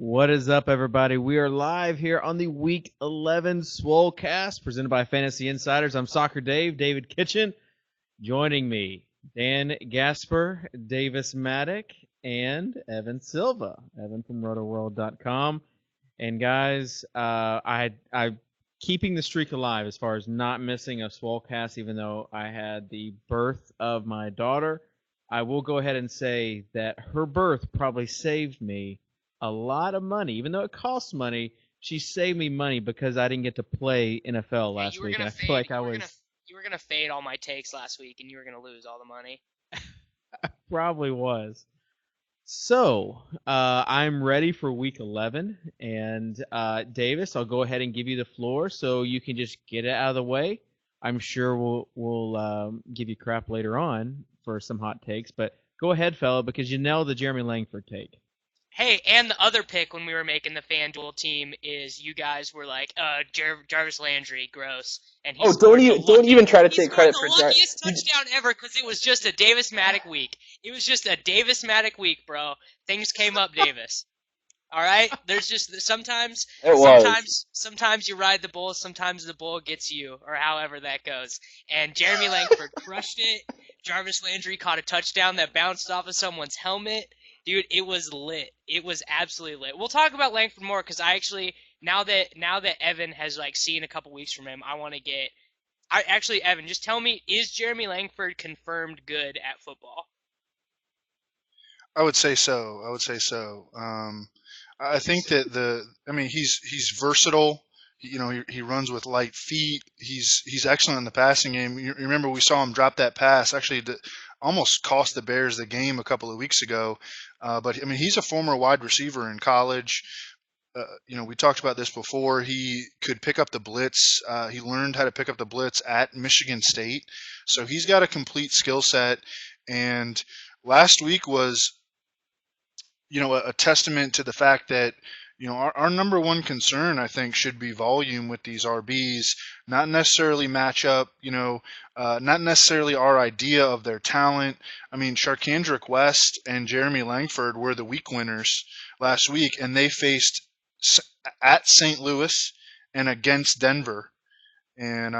What is up, everybody? We are live here on the Week 11 swolecast presented by Fantasy Insiders. I'm Soccer Dave, David Kitchen. Joining me, Dan Gasper, Davis Maddock, and Evan Silva. Evan from rotoworld.com. And guys, I'm keeping the streak alive as far as not missing a swolecast, even though I had the birth of my daughter. I will go ahead and say that her birth probably saved me a lot of money. Even though it costs money, she saved me money because I didn't get to play NFL last week. I feel like you were gonna fade all my takes last week, and you were gonna lose all the money. I probably was. So I'm ready for Week 11, and Davis, I'll go ahead and give you the floor so you can just get it out of the way. I'm sure we'll give you crap later on for some hot takes, but go ahead, fella, because you nailed the Jeremy Langford take. Hey, and the other pick when we were making the FanDuel team is you guys were like, Jarvis Landry, gross. And he don't even try to take credit for the luckiest touchdown ever because it was just a Davis Maddock week. It was just a Davis Maddock week, bro. Things came up, Davis. All right, there's just sometimes you ride the bull, sometimes the bull gets you, or however that goes. And Jeremy Langford crushed it. Jarvis Landry caught a touchdown that bounced off of someone's helmet. Dude, it was lit. It was absolutely lit. We'll talk about Langford more because I actually now that Evan has seen a couple weeks from him, I want to get. Evan, just tell me, is Jeremy Langford confirmed good at football? I would say so. I think that he's versatile. He runs with light feet. He's excellent in the passing game. You remember we saw him drop that pass. Actually, almost cost the Bears the game a couple of weeks ago. But he's a former wide receiver in college. We talked about this before. He could pick up the blitz. He learned how to pick up the blitz at Michigan State. So he's got a complete skill set. And last week was, a testament to the fact that, our number one concern, I think, should be volume with these RBs, not necessarily matchup, not necessarily our idea of their talent. Sharkandrick West and Jeremy Langford were the week winners last week, and they faced at St. Louis and against Denver. And,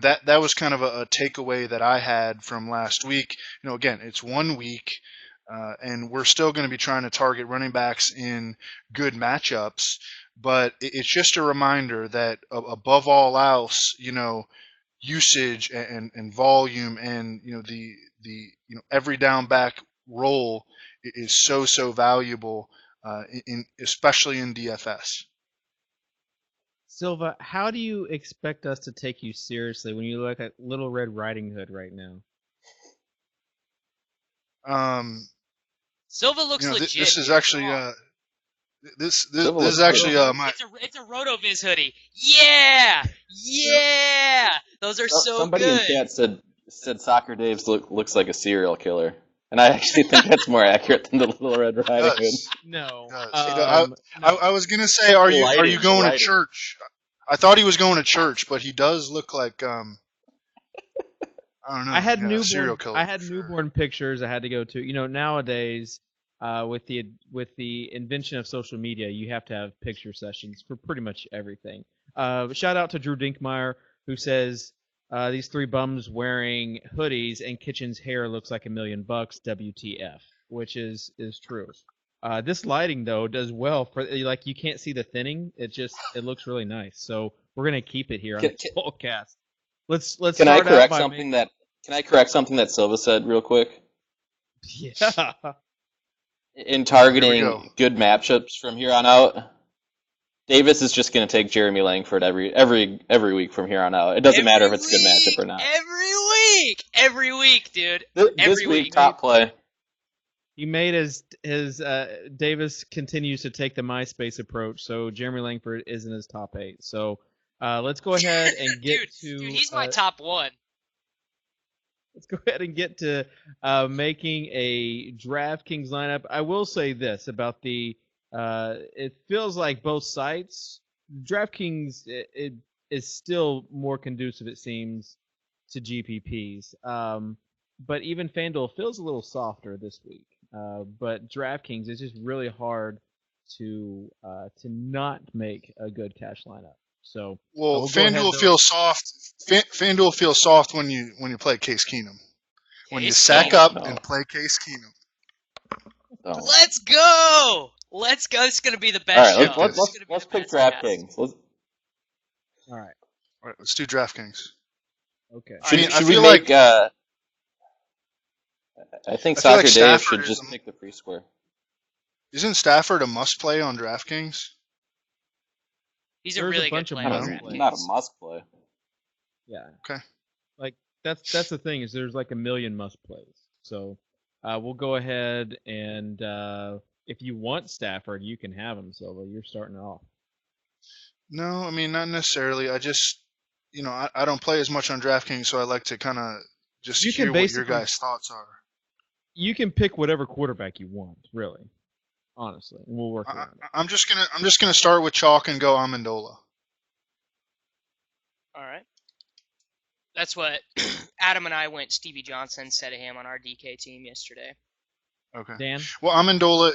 that was kind of a takeaway that I had from last week. Again, it's 1 week. And we're still going to be trying to target running backs in good matchups, but it's just a reminder that above all else, usage and volume and the every down back role is so valuable, especially in DFS. Silva, how do you expect us to take you seriously when you look at Little Red Riding Hood right now? Silva looks legit. This is actually this is actually my. It's a RotoViz hoodie. Yeah. Those are so somebody good. Somebody in chat said Soccer Dave's looks like a serial killer, and I actually think that's more accurate than the Little Red Riding Hood. No. I was gonna say, are you going to church? I thought he was going to church, but he does look like I don't know. I had serial killer. I had newborn pictures I had to go to. Nowadays, with the invention of social media, you have to have picture sessions for pretty much everything. Shout out to Drew Dinkmeyer, who says these three bums wearing hoodies and Kitchen's hair looks like $1 million. WTF, which is true. This lighting though does well for you can't see the thinning. It looks really nice. So we're gonna keep it here on the podcast. Let's Can I correct something that Silva said real quick? Yeah. In targeting good matchups from here on out, Davis is just going to take Jeremy Langford every week from here on out. It doesn't matter if it's a good matchup or not. Every week, dude. This week, top play. He made his Davis continues to take the MySpace approach, so Jeremy Langford isn't his top 8. So let's go ahead and get Dude, he's my top 1. Let's go ahead and get to making a DraftKings lineup. I will say this about the it feels like both sites, DraftKings it is still more conducive, it seems, to GPPs. But even FanDuel feels a little softer this week. But DraftKings is just really hard to not make a good cash lineup. So well, we'll go ahead, FanDuel though. feels soft. FanDuel feels soft when you play Case Keenum. When you sack Keenum. up and play Case Keenum. Oh. Let's go! Let's go. It's going to be the best All show. right, let's pick DraftKings. All right. All right, let's do DraftKings. Okay. Should we make? I think Soccer Dave should just pick the free square. Isn't Stafford a must play on DraftKings? He's a really good player. Not a must play. Yeah. Okay. Like that's the thing is there's like a million must plays. So we'll go ahead and if you want Stafford, you can have him, Silva. You're starting off. No, I mean not necessarily. I just I don't play as much on DraftKings, so I like to kind of just hear what your guys' thoughts are. You can pick whatever quarterback you want, really. Honestly, and we'll work around it. I'm just gonna start with chalk and go Amendola. All right. That's what Adam and I went Stevie Johnson instead of him on our DK team yesterday. Okay. Dan? Well, Amendola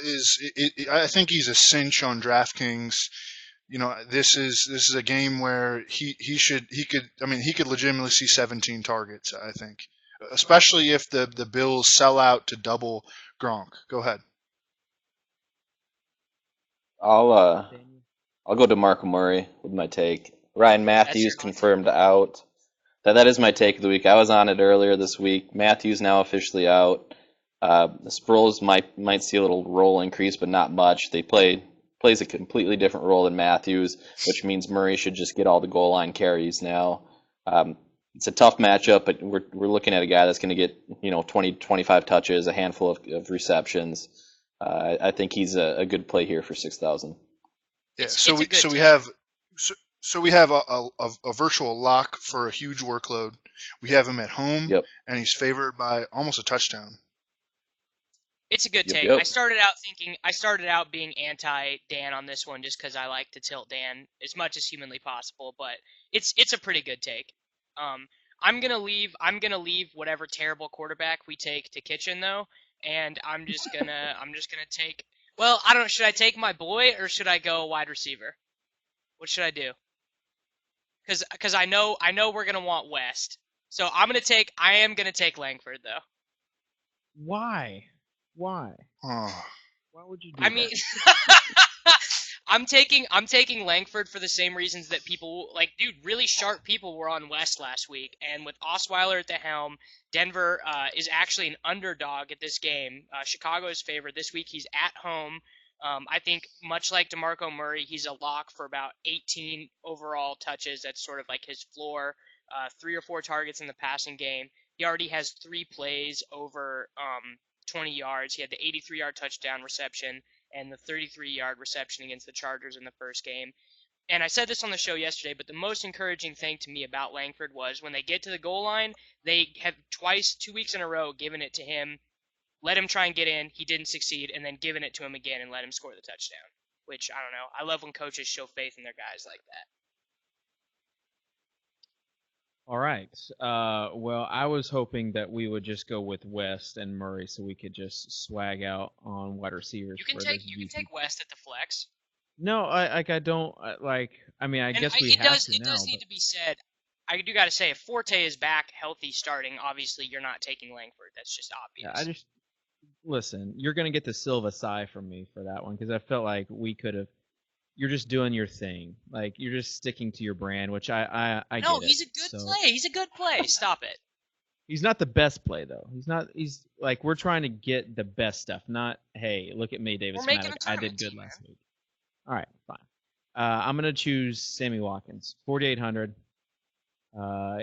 I think he's a cinch on DraftKings. This is a game where he could legitimately see 17 targets, I think. Especially if the Bills sell out to double Gronk. Go ahead. I'll go to Mark Murray with my take. Ryan Matthews confirmed out. That is my take of the week. I was on it earlier this week. Matthews now officially out. Sproles might see a little role increase, but not much. They plays a completely different role than Matthews, which means Murray should just get all the goal line carries now. It's a tough matchup, but we're looking at a guy that's going to get 20, 25 touches, a handful of receptions. I think he's a good play here for 6,000. Yeah, so we have a virtual lock for a huge workload. We have him at home, and he's favored by almost a touchdown. It's a good take. Yep. I started out being anti-Dan on this one just because I like to tilt Dan as much as humanly possible, but it's a pretty good take. I'm gonna leave whatever terrible quarterback we take to Kitchen though, and I'm just gonna take. Well, I don't know. Should I take my boy or should I go wide receiver? What should I do? Because I know we're gonna want West, so I am gonna take Langford though. Why? Why? Oh. Why would you do that? I mean, I'm taking Langford for the same reasons that people really sharp people were on West last week, and with Osweiler at the helm, Denver is actually an underdog at this game. Chicago is favored this week. He's at home. I think much like DeMarco Murray, he's a lock for about 18 overall touches. That's sort of like his floor. 3 or 4 targets in the passing game. He already has 3 plays over 20 yards. He had the 83-yard touchdown reception and the 33-yard reception against the Chargers in the first game. And I said this on the show yesterday, but the most encouraging thing to me about Langford was when they get to the goal line, they have 2 weeks in a row given it to him, let him try and get in, he didn't succeed, and then given it to him again and let him score the touchdown. Which, I don't know, I love when coaches show faith in their guys like that. All right. Well, I was hoping that we would just go with West and Murray so we could just swag out on wide receivers. You can take West at the flex. No, I don't like. I mean, I guess we have to now. It does need to be said. I do got to say, if Forte is back healthy starting, obviously you're not taking Langford. That's just obvious. Yeah, listen. You're gonna get the Silva sigh from me for that one because I felt like we could have. You're just doing your thing. Like, you're just sticking to your brand, which I get. No, he's a good play. He's a good play. Stop it. He's not the best play, though. He's like, we're trying to get the best stuff, not, hey, look at me, Davis Maddox. I did good last week. All right, fine. I'm going to choose Sammy Watkins, 4,800.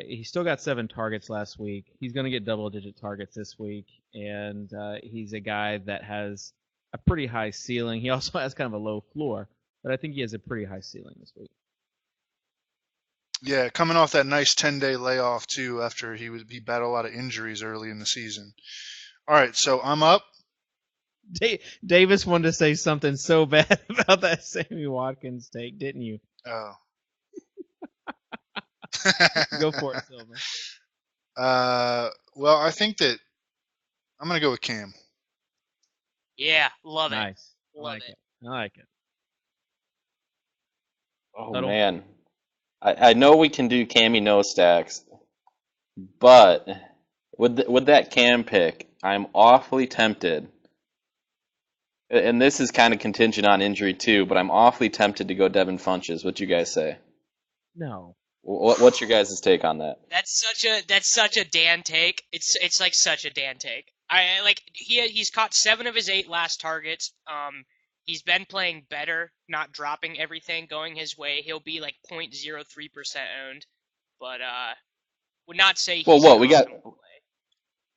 He still got 7 targets last week. He's going to get double-digit targets this week, and he's a guy that has a pretty high ceiling. He also has kind of a low floor. But I think he has a pretty high ceiling this week. Yeah, coming off that nice 10-day layoff, too, after he battled a lot of injuries early in the season. All right, so I'm up. Davis wanted to say something so bad about that Sammy Watkins take, didn't you? Oh. Go for it, Silver. Well, I think that I'm going to go with Cam. Yeah, love it. Nice. Love it. I like it. Oh, Tuttle? man. I know we can do Cammy no stacks, but with that Cam pick, I'm awfully tempted. And this is kind of contingent on injury too, but I'm awfully tempted to go Devin Funches. What you guys say? No. What's your guys' take on that? That's such a Dan take. It's like such a Dan take. I like he's caught 7 of his 8 last targets. He's been playing better, not dropping everything going his way. He'll be like 0.03% owned, but would not say he's Well, an we got. optimal play.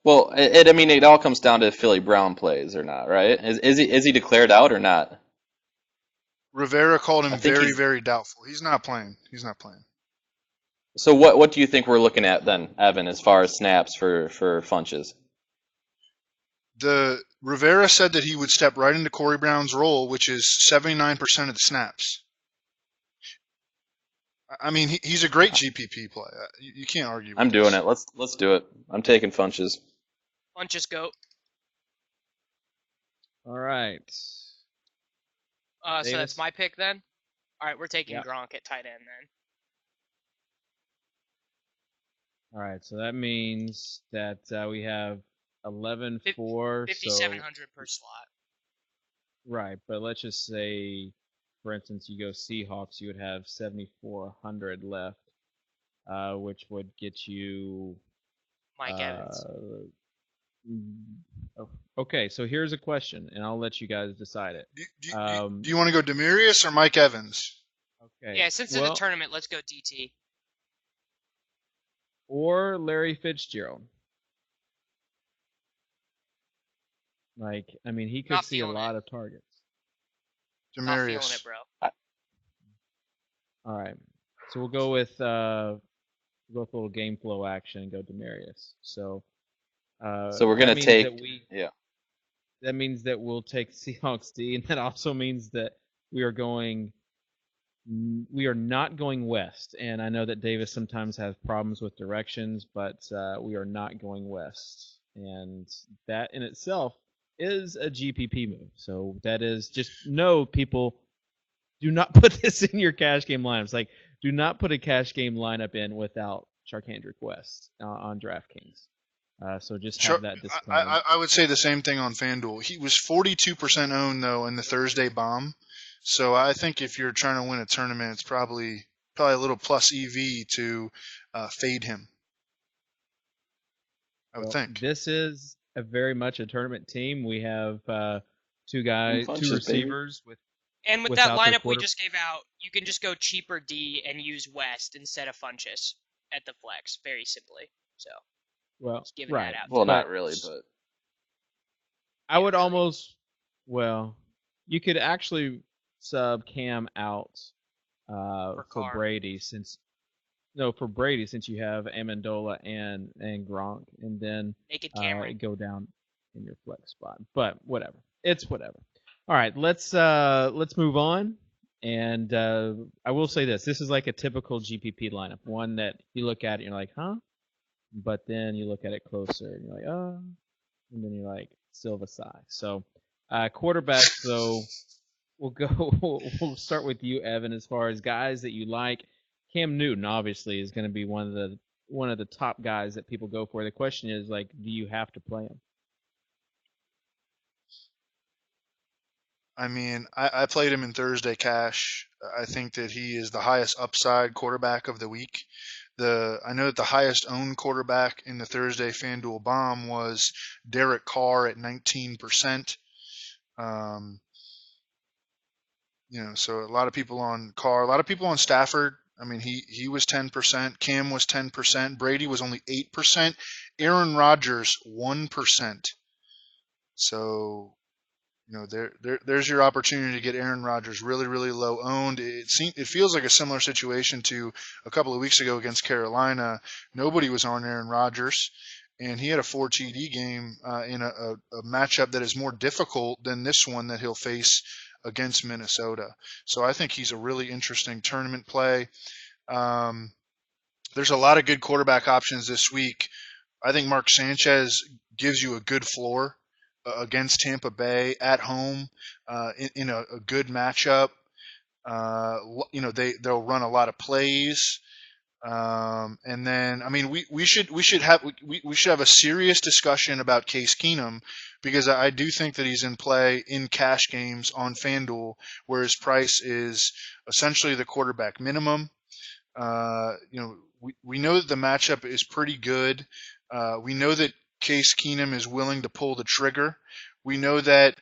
Well, I mean, it all comes down to if Philly Brown plays or not, right? Is he declared out or not? Rivera called him very, he's... very doubtful. He's not playing. So what do you think we're looking at then, Evan, as far as snaps for Funches? The Rivera said that he would step right into Corey Brown's role, which is 79% of the snaps. I mean, he's a great GPP play. You can't argue with I'm doing this. it. Let's do it. I'm taking Funches. Funches go. All right. So that's my pick then. All right, we're taking Yep. Gronk at tight end then. All right, so that means that we have 11 for 5,700 per slot. Right, but let's just say, for instance, you go Seahawks, you would have 7,400 left, which would get you Mike Evans. Okay, so here's a question, and I'll let you guys decide it. Do you want to go Demaryius or Mike Evans? Okay. Yeah, since it's a tournament, let's go DT. Or Larry Fitzgerald. Like, I mean, he could Not see a feeling lot it. of targets. Not feeling Demaryius. it, bro. All right, so we'll go with a little game flow action and go Demaryius. So we're gonna take That means that we'll take Seahawks D, and that also means that we are not going west. And I know that Davis sometimes has problems with directions, but we are not going west, and that in itself is a GPP move. So that is just people. Do not put this in your cash game lineups. Like, do not put a cash game lineup in without Charkandrick West on DraftKings. So just have that disclaimer. I would say the same thing on FanDuel. He was 42% owned, though, in the Thursday bomb. So I think if you're trying to win a tournament, it's probably a little plus EV to fade him. I would think. This is very much a tournament team. We have two receivers with. And with that lineup we just gave out, you can just go cheaper D and use West instead of Funches at the flex, very simply. So, just giving that out. Well, not really, but I would almost. Well, you could actually sub Cam out for Brady since you have Amendola and Gronk, and then go down in your flex spot. But whatever, it's whatever. All right, let's move on. And I will say this is like a typical GPP lineup, one that you look at it and you're like, huh? But then you look at it closer and you're like, oh. And then you're like, Silva sigh. So quarterbacks, though, we'll start with you, Evan, as far as guys that you like. Cam Newton, obviously, is going to be one of the top guys that people go for. The question is, like, do you have to play him? I mean, I played him in Thursday cash. I think that he is the highest upside quarterback of the week. I know that the highest owned quarterback in the Thursday FanDuel bomb was Derek Carr at 19%. So a lot of people on Carr, a lot of people on Stafford. I mean, he was 10%. Cam was 10%. Brady was only 8%. Aaron Rodgers 1%. So, there's your opportunity to get Aaron Rodgers really, really low owned. It feels like a similar situation to a couple of weeks ago against Carolina. Nobody was on Aaron Rodgers, and he had a 4 TD game in a matchup that is more difficult than this one that he'll face against Minnesota. So I think he's a really interesting tournament play. There's a lot of good quarterback options this week. I think Mark Sanchez gives you a good floor against Tampa Bay at home in a good matchup. They'll run a lot of plays. And then, I mean, we should have a serious discussion about Case Keenum, because I do think that he's in play in cash games on FanDuel, where his price is essentially the quarterback minimum. We know that the matchup is pretty good. We know that Case Keenum is willing to pull the trigger. We know that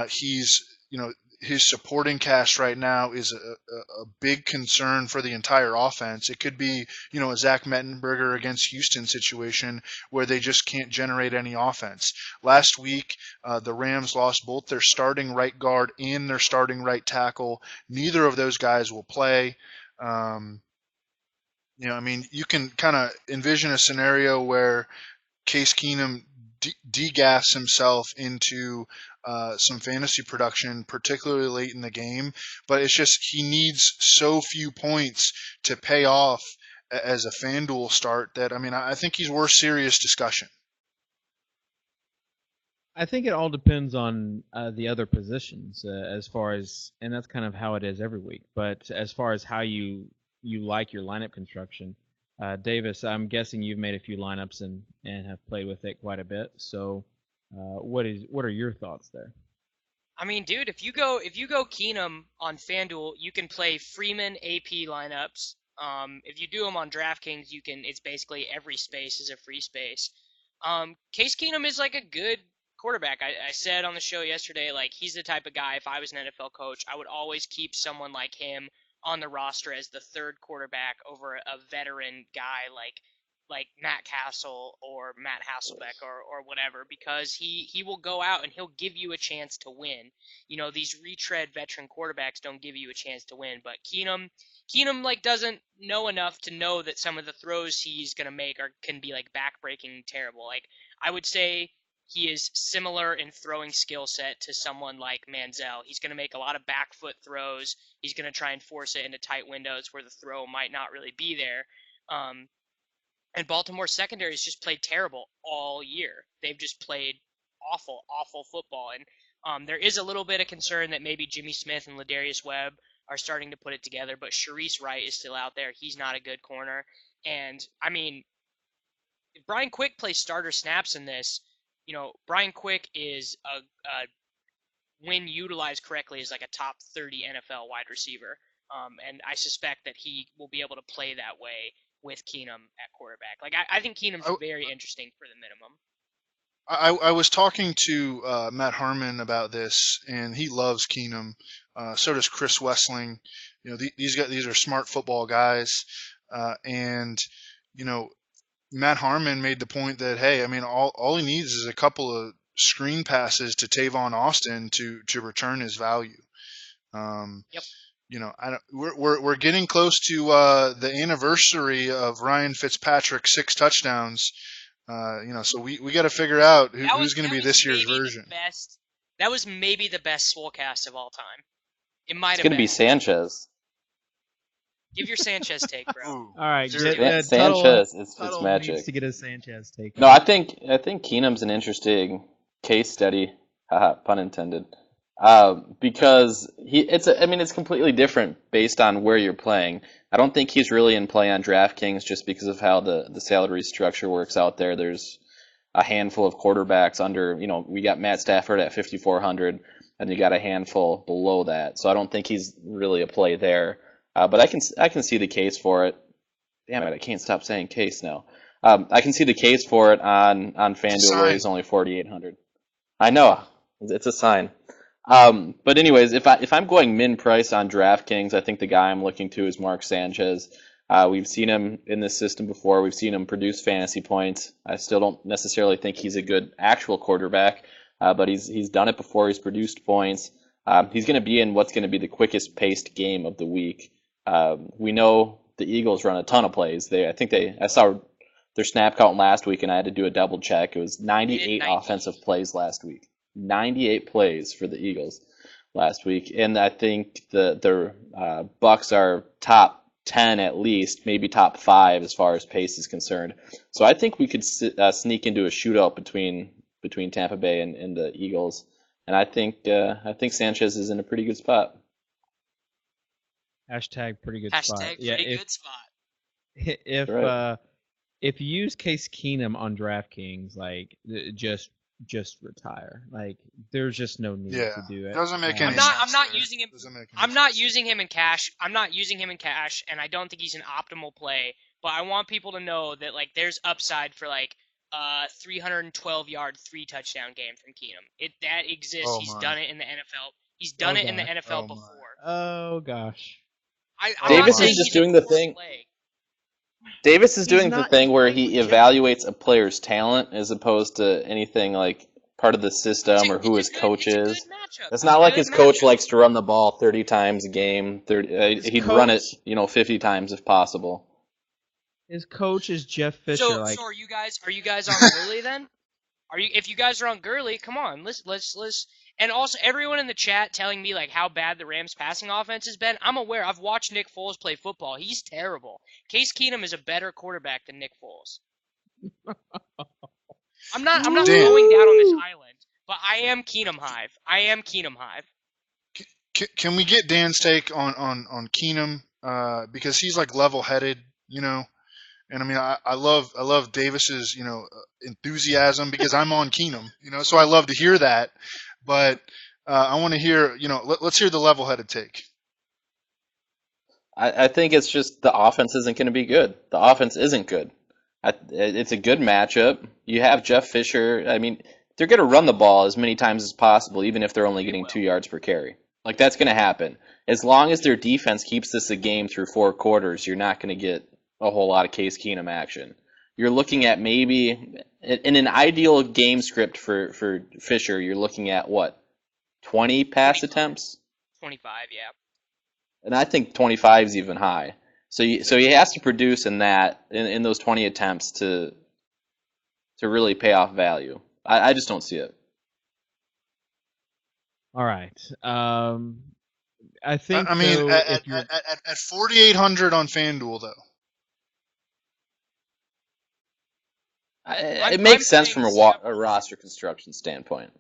his supporting cast right now is a big concern for the entire offense. It could be, a Zach Mettenberger against Houston situation where they just can't generate any offense. Last week, the Rams lost both their starting right guard and their starting right tackle. Neither of those guys will play. You can kind of envision a scenario where Case Keenum de-gaffs himself into some fantasy production, particularly late in the game. But it's just he needs so few points to pay off as a FanDuel start that, I think he's worth serious discussion. I think it all depends on the other positions as far as, and that's kind of how it is every week. But as far as how you like your lineup construction, Davis, I'm guessing you've made a few lineups and have played with it quite a bit. So, what are your thoughts there? I mean, dude, if you go Keenum on FanDuel, you can play Freeman AP lineups. If you do them on DraftKings, it's basically every space is a free space. Case Keenum is like a good quarterback. I said on the show yesterday, like, he's the type of guy, if I was an NFL coach, I would always keep someone like him on the roster as the third quarterback over a veteran guy like Matt Castle or Matt Hasselbeck or whatever, because he will go out and he'll give you a chance to win. These retread veteran quarterbacks don't give you a chance to win, but Keenum doesn't know enough to know that some of the throws he's going to make can be like backbreaking terrible. Like, I would say he is similar in throwing skill set to someone like Manziel. He's going to make a lot of back foot throws. He's going to try and force it into tight windows where the throw might not really be there. And Baltimore's secondary has just played terrible all year. They've just played awful, awful football. And there is a little bit of concern that maybe Jimmy Smith and Ladarius Webb are starting to put it together, but Sharice Wright is still out there. He's not a good corner. And, I mean, if Brian Quick plays starter snaps in this, Brian Quick is when utilized correctly, is like a top 30 NFL wide receiver. And I suspect that he will be able to play that way with Keenum at quarterback. Like, I think Keenum's very interesting for the minimum. I was talking to Matt Harmon about this, and he loves Keenum. So does Chris Wessling. These are smart football guys, and Matt Harmon made the point that, hey, all he needs is a couple of screen passes to Tavon Austin to return his value. Yep. We're getting close to the anniversary of Ryan Fitzpatrick's 6 touchdowns. So we got to figure out who's going to be this year's version. That was maybe the best swolecast of all time. It might have been. It's going to be Sanchez. Give your Sanchez take, bro. All right, Sanchez. It's magic. Needs to get a Sanchez take. No, I think Keenum's an interesting case study. Haha, pun intended. Because it's completely different based on where you're playing. I don't think he's really in play on DraftKings just because of how the salary structure works out there. There's a handful of quarterbacks under, we got Matt Stafford at 5,400, and you got a handful below that. So I don't think he's really a play there. But I can see the case for it. Damn it, I can't stop saying case now. I can see the case for it on FanDuel where he's only 4,800. I know, it's a sign. But anyways, if I'm going min price on DraftKings, I think the guy I'm looking to is Mark Sanchez. We've seen him in this system before. We've seen him produce fantasy points. I still don't necessarily think he's a good actual quarterback, but he's done it before. He's produced points. He's going to be in what's going to be the quickest paced game of the week. We know the Eagles run a ton of plays. I saw their snap count last week, and I had to do a double check. It was 98 offensive plays last week. 98 plays for the Eagles last week, and I think the Bucks are top 10 at least, maybe top 5 as far as pace is concerned. So I think we could sneak into a shootout between Tampa Bay and the Eagles, and I think Sanchez is in a pretty good spot. Hashtag pretty good spot. Hashtag pretty good spot. If you use Case Keenum on DraftKings, like just retire. Like there's just no need to do it. Doesn't make any sense. I'm not using him. I'm not using him in cash. I'm not using him in cash, and I don't think he's an optimal play. But I want people to know that like there's upside for like 312-yard, 3-touchdown game from Keenum. That exists. He's done it in the NFL. He's done it in the NFL before. Oh gosh. Davis is just doing the thing. Davis is doing the thing where he evaluates a player's talent as opposed to anything like part of the system or who his coach is. It's not like his coach likes to run the ball 30 times a game. He'd run it, 50 times if possible. His coach is Jeff Fisher. So are you guys on Gurley then? If you guys are on Gurley, come on, let's. And also, everyone in the chat telling me like how bad the Rams' passing offense has been. I'm aware. I've watched Nick Foles play football. He's terrible. Case Keenum is a better quarterback than Nick Foles. I'm not going down on this island, but I am Keenum Hive. Can we get Dan's take on Keenum? Because he's like level-headed, And I mean, I love Davis's, enthusiasm because I'm on Keenum, so I love to hear that. But I want to hear, let's hear the level-headed take. I think it's just the offense isn't going to be good. The offense isn't good. It's a good matchup. You have Jeff Fisher. I mean, they're going to run the ball as many times as possible, even if they're only getting 2 yards per carry. Like, that's going to happen. As long as their defense keeps this a game through 4 quarters, you're not going to get a whole lot of Case Keenum action. You're looking at maybe, in an ideal game script for Fisher, you're looking at, 20 pass attempts? 25, yeah. And I think 25 is even high. So he has to produce in those 20 attempts to really pay off value. I just don't see it. All right. I think. I mean, at 4,800 on FanDuel, though. It makes sense from a roster construction standpoint.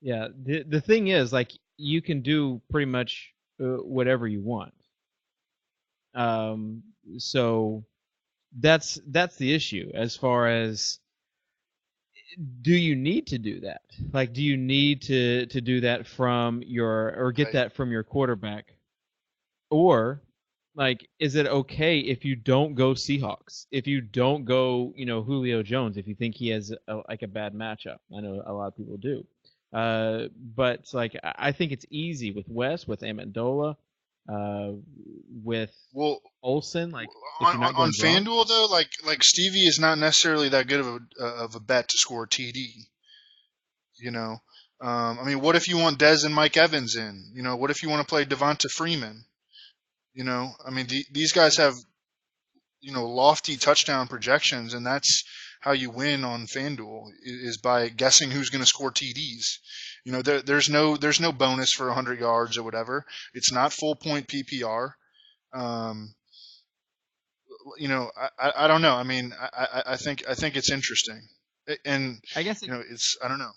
Yeah, the thing is, like, you can do pretty much whatever you want. So that's the issue as far as, do you need to do that? Like, do you need to do that from that from your quarterback? Or, like, is it okay if you don't go Seahawks? If you don't go, Julio Jones, if you think he has a bad matchup? I know a lot of people do. But like, I think it's easy with Wes, with Amendola, with Olsen. Like, on FanDuel though, like Stevie is not necessarily that good of a bet to score TD. I mean, what if you want Dez and Mike Evans in? What if you want to play Devonta Freeman? I mean, these guys have, lofty touchdown projections, and that's how you win on FanDuel is by guessing who's going to score TDs. There's no bonus for 100 yards or whatever. It's not full point PPR. I don't know. I mean, I think it's interesting, and I guess I don't know.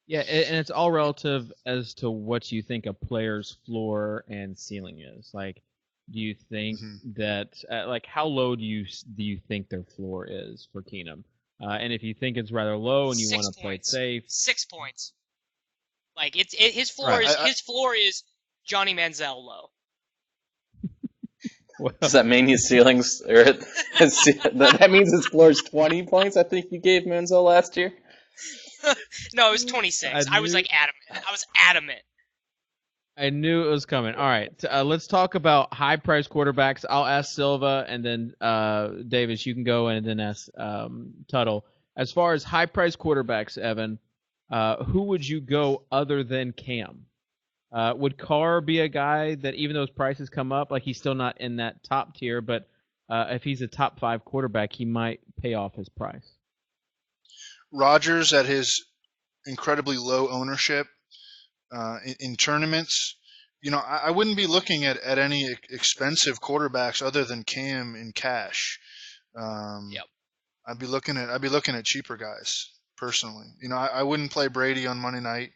Yeah, and it's all relative as to what you think a player's floor and ceiling is. Like, do you think that, like, how low do you think their floor is for Keenum? And if you think it's rather low and you want to play it safe, 6 points. Like, his floor is Johnny Manziel low. Well, does that mean his ceilings that means his floor is 20 points? I think you gave Manziel last year. No, it was 26. I was adamant. I knew it was coming. All right, let's talk about high-priced quarterbacks. I'll ask Silva, and then Davis, you can go, and then ask Tuttle. As far as high-priced quarterbacks, Evan, who would you go other than Cam? Would Carr be a guy that, even though his prices come up, like, he's still not in that top tier, but if he's a top 5 quarterback, he might pay off his price? Rodgers, at his incredibly low ownership in tournaments, I wouldn't be looking at any expensive quarterbacks other than Cam in cash. Yep. I'd be looking at cheaper guys personally. I wouldn't play Brady on Monday night.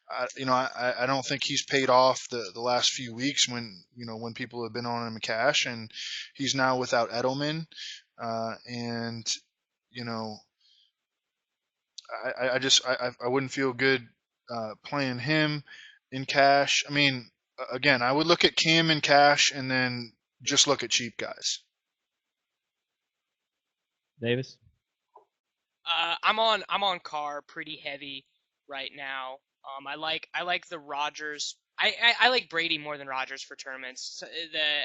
I don't think he's paid off the last few weeks when people have been on him in cash, and he's now without Edelman, and I wouldn't feel good playing him in cash. I mean, again, I would look at Cam in cash and then just look at cheap guys. Davis? I'm on Carr pretty heavy right now. I like the Rodgers. I like Brady more than Rodgers for tournaments.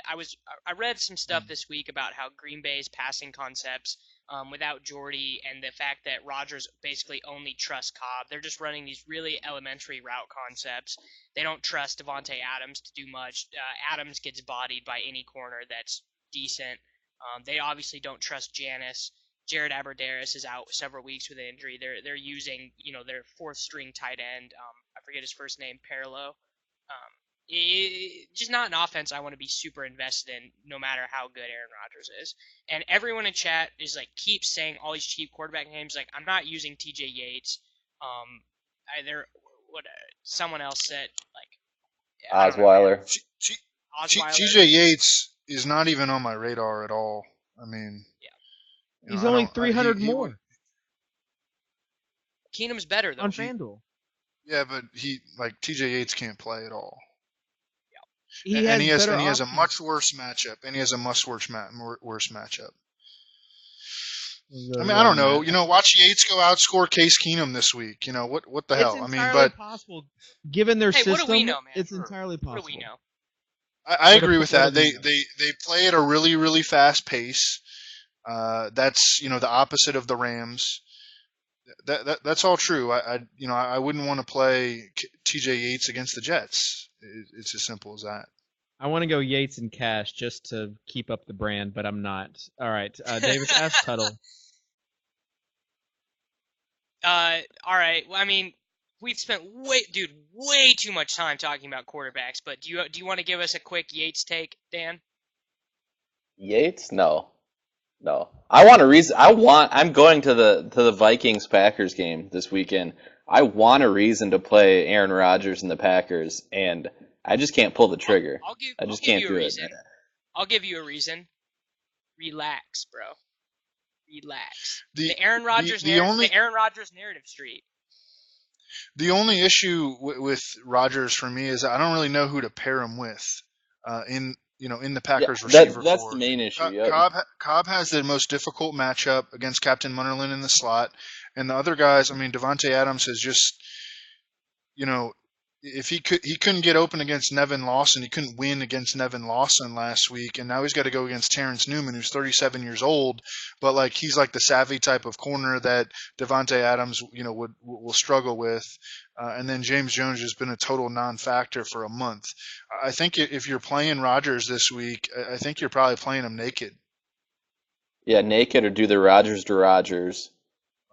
I read some stuff this week about how Green Bay's passing concepts without Jordy and the fact that Rodgers basically only trusts Cobb. They're just running these really elementary route concepts. They don't trust Devontae Adams to do much. Adams gets bodied by any corner that's decent. They obviously don't trust Janis. Jared Abbrederis is out several weeks with an injury. They're using their fourth string tight end. I forget his first name, Paralo. Just not an offense I want to be super invested in, no matter how good Aaron Rodgers is. And everyone in chat is keeps saying all these cheap quarterback names. I'm not using T.J. Yates. Someone else said Osweiler. T.J. Yates is not even on my radar at all. I mean, yeah, he's only 300 more. Keenum's better though on FanDuel. Yeah, but T.J. Yates can't play at all. Yeah. He has a much worse matchup. Worse matchup. I mean, I don't know. Watch Yates go outscore Case Keenum this week. What the hell? It's entirely possible. Given their system, what do we know, man? It's entirely possible. What do we know? I agree with that. They play at a really, really fast pace. That's the opposite of the Rams. That's all true. I wouldn't want to play T.J. Yates against the Jets. It's as simple as that. I want to go Yates and cash just to keep up the brand, but I'm not. All right, Davis, ask Tuttle. All right. Well, I mean, we've spent way too much time talking about quarterbacks. But do you want to give us a quick Yates take, Dan? Yates? No. I want a reason. I'm going to the Vikings Packers game this weekend. I want a reason to play Aaron Rodgers and the Packers, and I just can't pull the trigger. I just can't do it. I'll give you a reason. Relax, bro. Relax. The Aaron Rodgers narrative street. The only issue with Rodgers for me is I don't really know who to pair him with in the Packers receiver corps. That's the main issue. Cobb has the most difficult matchup against Captain Munnerlyn in the slot, and the other guys. I mean, Devontae Adams has just, if he couldn't get open against Nevin Lawson, he couldn't win against Nevin Lawson last week, and now he's got to go against Terrence Newman, who's 37 years old, but he's the savvy type of corner that Devontae Adams, will struggle with, and then James Jones has been a total non-factor for a month. I think if you're playing Rodgers this week, I think you're probably playing him naked. Yeah, naked or do the Rodgers to Rodgers.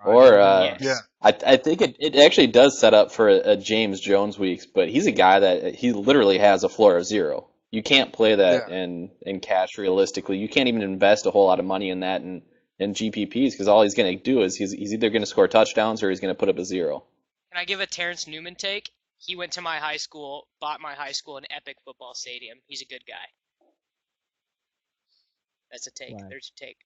Or yes. I think it actually does set up for a James Jones week, but he's a guy that he literally has a floor of 0. You can't play that in cash realistically. You can't even invest a whole lot of money in that in GPPs because all he's going to do is he's either going to score touchdowns or he's going to put up a 0. Can I give a Terrence Newman take? He went to my high school, bought my high school an epic football stadium. He's a good guy. That's a take. Right. There's your take.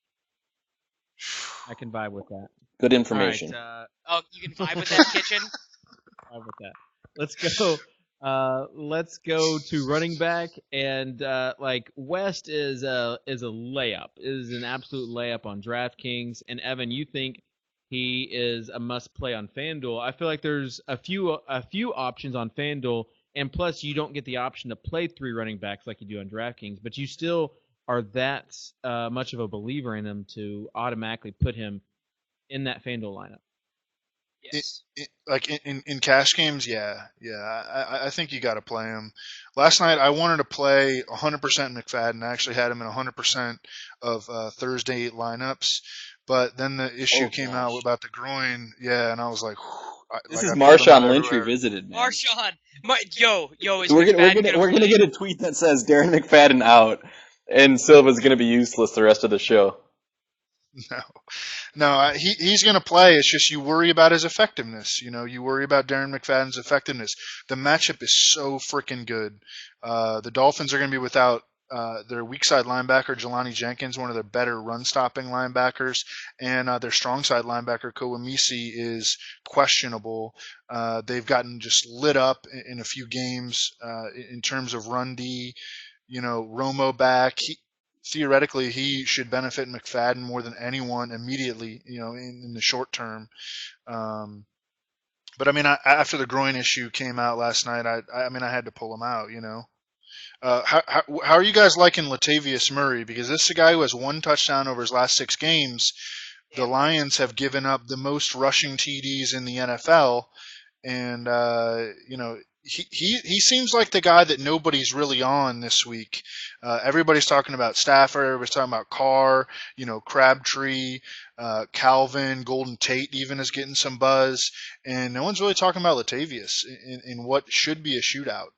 I can vibe with that. Good information. Right, you can vibe with that, Kitchen? Vibe with that. Let's go to running back, and West is a layup. It is an absolute layup on DraftKings. And Evan, you think he is a must play on FanDuel? I feel like there's a few options on FanDuel, and plus you don't get the option to play 3 running backs like you do on DraftKings, but you still are that much of a believer in him to automatically put him in that FanDuel lineup. Yes. In cash games, I think you got to play him. Last night I wanted to play 100% McFadden. I actually had him in 100% of Thursday lineups, but then the issue came out about the groin. Yeah, and I was like, this is Marshawn Lynch revisited, man. Marshawn, we're gonna get a tweet that says Darren McFadden out, and Silva's gonna be useless the rest of the show. No, he's going to play. It's just you worry about his effectiveness. You worry about Darren McFadden's effectiveness. The matchup is so freaking good. The Dolphins are going to be without their weak side linebacker, Jelani Jenkins, one of their better run-stopping linebackers, and their strong side linebacker, Kowamisi, is questionable. They've gotten just lit up in a few games in terms of run D. Romo back. Theoretically, he should benefit McFadden more than anyone immediately, in the short term. But I mean, after the groin issue came out last night, I had to pull him out, How are you guys liking Latavius Murray? Because this is a guy who has 1 touchdown over his last 6 games. The Lions have given up the most rushing TDs in the NFL, and he seems like the guy that nobody's really on this week. Everybody's talking about Stafford. Everybody's talking about Carr. Crabtree, Calvin, Golden Tate even is getting some buzz, and no one's really talking about Latavius in what should be a shootout.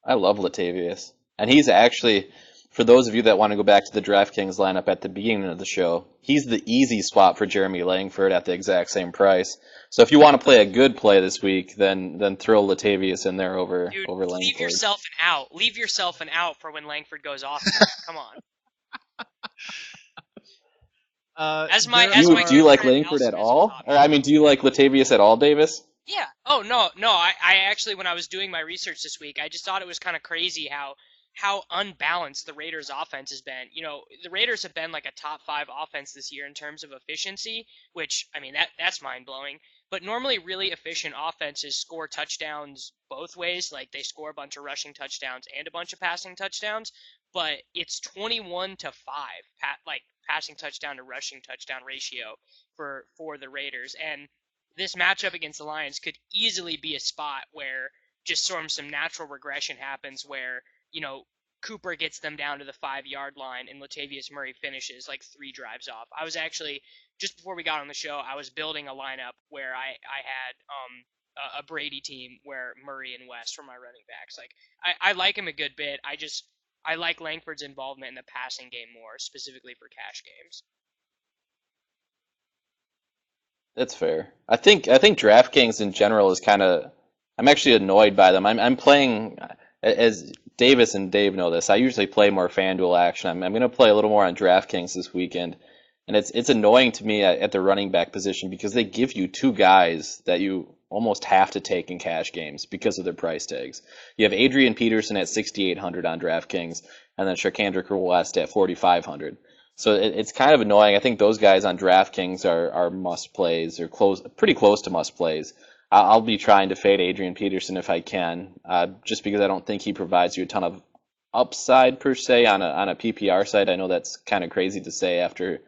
I love Latavius. And he's actually, for those of you that want to go back to the DraftKings lineup at the beginning of the show, he's the easy swap for Jeremy Langford at the exact same price. So if you want to play a good play this week, then throw Latavius in there over Langford. Leave yourself an out. Leave yourself an out for when Langford goes off. Come on. Do you like Langford at all? Or do you like Latavius at all, Davis? Yeah. Oh, no. I actually, when I was doing my research this week, I just thought it was kind of crazy how unbalanced the Raiders' offense has been. The Raiders have been like a top 5 offense this year in terms of efficiency, which, that's mind-blowing. But normally really efficient offenses score touchdowns both ways. Like, they score a bunch of rushing touchdowns and a bunch of passing touchdowns. But it's 21-5, passing touchdown to rushing touchdown ratio for the Raiders. And this matchup against the Lions could easily be a spot where just sort of some natural regression happens where, Cooper gets them down to the 5-yard line and Latavius Murray finishes like 3 drives off. I was actually, just before we got on the show, I was building a lineup where I had a Brady team where Murray and West were my running backs. Like, I like him a good bit. I like Langford's involvement in the passing game more, specifically for cash games. That's fair. I think DraftKings in general is kind of. I'm actually annoyed by them. I'm playing, as Davis and Dave know this, I usually play more FanDuel action. I'm going to play a little more on DraftKings this weekend, and it's annoying to me at the running back position because they give you 2 guys that you almost have to take in cash games because of their price tags. You have Adrian Peterson at 6,800 on DraftKings, and then Sharkandra West at 4,500. So it's kind of annoying. I think those guys on DraftKings are must plays or pretty close to must plays. I'll be trying to fade Adrian Peterson if I can, just because I don't think he provides you a ton of upside per se on a PPR side. I know that's kind of crazy to say after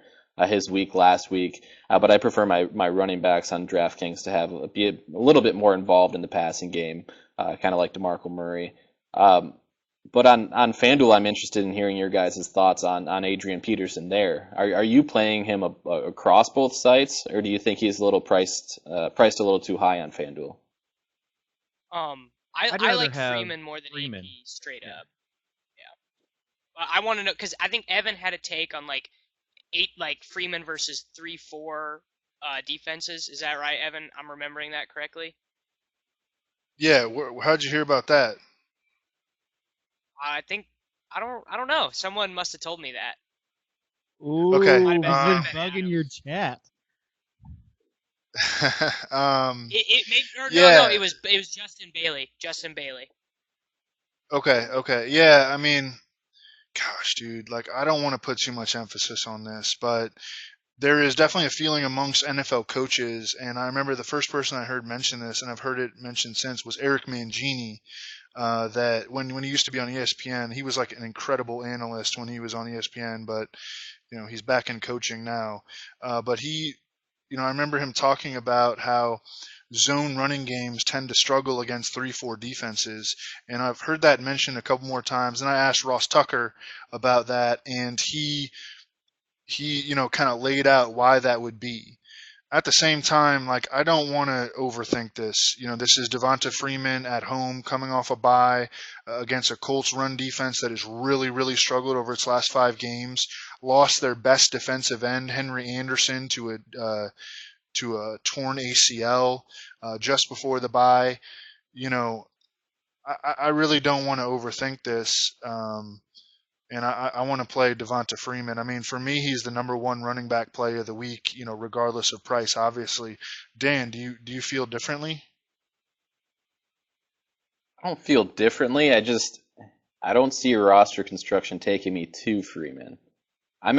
his week last week, but I prefer my running backs on DraftKings to be a little bit more involved in the passing game, kind of like DeMarco Murray. But on FanDuel, I'm interested in hearing your guys' thoughts on Adrian Peterson there. Are you playing him across both sites, or do you think he's a little priced a little too high on FanDuel? I like Freeman more than AP straight up. Yeah. I want to know, because I think Evan had a take on Freeman versus 3-4 defenses. Is that right, Evan? I'm remembering that correctly? Yeah. How'd you hear about that? I don't know. Someone must have told me that. Ooh, okay. He's been bugging your chat. It was Justin Bailey. Justin Bailey. Okay. Yeah, gosh, dude, I don't want to put too much emphasis on this, but there is definitely a feeling amongst NFL coaches, and I remember the first person I heard mention this, and I've heard it mentioned since, was Eric Mangini. That when he used to be on ESPN, he was like an incredible analyst when he was on ESPN, but he's back in coaching now. But he, I remember him talking about how zone running games tend to struggle against 3-4 defenses, and I've heard that mentioned a couple more times. And I asked Ross Tucker about that, and he kind of laid out why that would be. at the same time, like, I don't want to overthink this. This is Devonta Freeman at home coming off a bye against a Colts run defense that has really, really struggled over its last 5 games. Lost their best defensive end, Henry Anderson, to a torn ACL just before the bye. I really don't want to overthink this. And I want to play Devonta Freeman. I mean, for me, he's the number 1 running back play of the week, regardless of price, obviously. Dan, do you feel differently? I don't feel differently. I don't see roster construction taking me to Freeman. I'm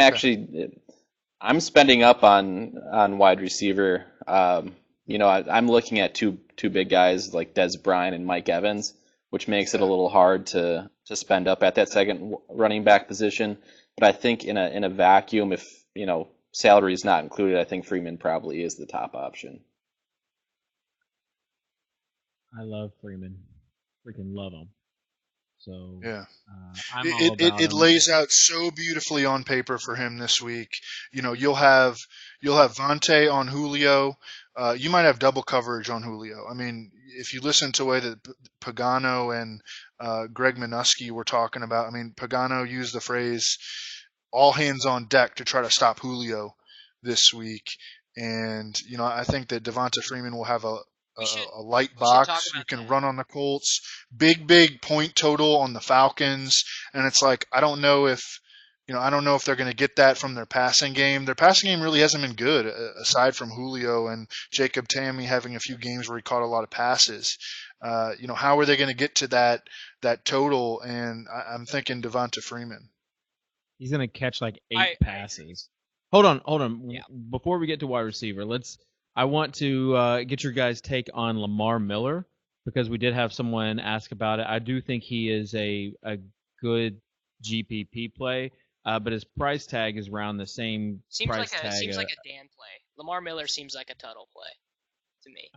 spending up on wide receiver. I'm looking at two big guys like Des Bryant and Mike Evans, which makes it a little hard to spend up at that second running back position. But I think in a vacuum, if salary is not included, I think Freeman probably is the top option. I love Freeman, freaking love him. So yeah, I'm all about it him. lays out so beautifully on paper for him this week. You'll have Vontae on Julio. You might have double coverage on Julio. I mean, if you listen to the way that Pagano and Greg Minuski were talking about, I mean, Pagano used the phrase "all hands on deck" to try to stop Julio this week, and I think that Devonta Freeman will have a light box. You can run on the Colts. Big point total on the Falcons, and it's like I don't know if they're going to get that from their passing game. Their passing game really hasn't been good, aside from Julio and Jacob Tamme having a few games where he caught a lot of passes. How are they going to get to that total? And I'm thinking Devonta Freeman. He's going to catch like 8 passes. Hold on. Yeah. Before we get to wide receiver, I want to get your guys' take on Lamar Miller, because we did have someone ask about it. I do think he is a good GPP play. But his price tag is around the same price tag. Seems like a Dan play. Lamar Miller seems like a Tuttle play to me.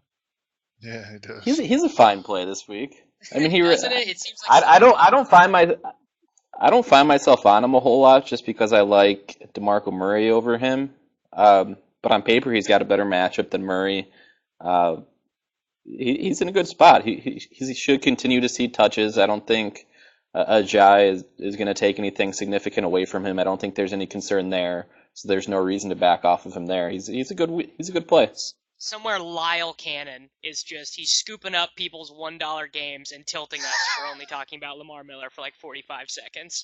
Yeah, it does. He's a fine play this week. I mean, Doesn't it? It seems like I don't find myself on him a whole lot just because I like DeMarco Murray over him. But on paper, he's got a better matchup than Murray. He's in a good spot. He should continue to see touches. I don't think Ajay is going to take anything significant away from him. I don't think there's any concern there, so there's no reason to back off of him there. He's a good play. Somewhere Lyle Cannon is he's scooping up people's $1 games and tilting us for only talking about Lamar Miller for like 45 seconds.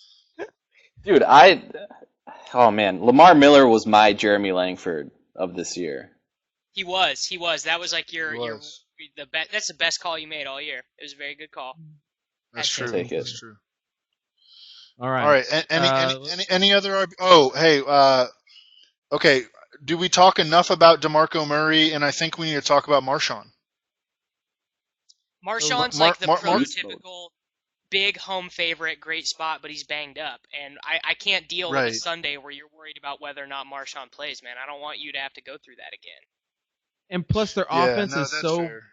Dude, Lamar Miller was my Jeremy Langford of this year. He was. That was like that's the best call you made all year. It was a very good call. That's true. That's true. All right. Any other? Oh, hey. Okay. Do we talk enough about DeMarco Murray? And I think we need to talk about Marshawn. Marshawn's like the prototypical big home favorite, great spot, but he's banged up, and I can't deal with a Sunday where you're worried about whether or not Marshawn plays. Man, I don't want you to have to go through that again. And plus, their offense is so. Fair.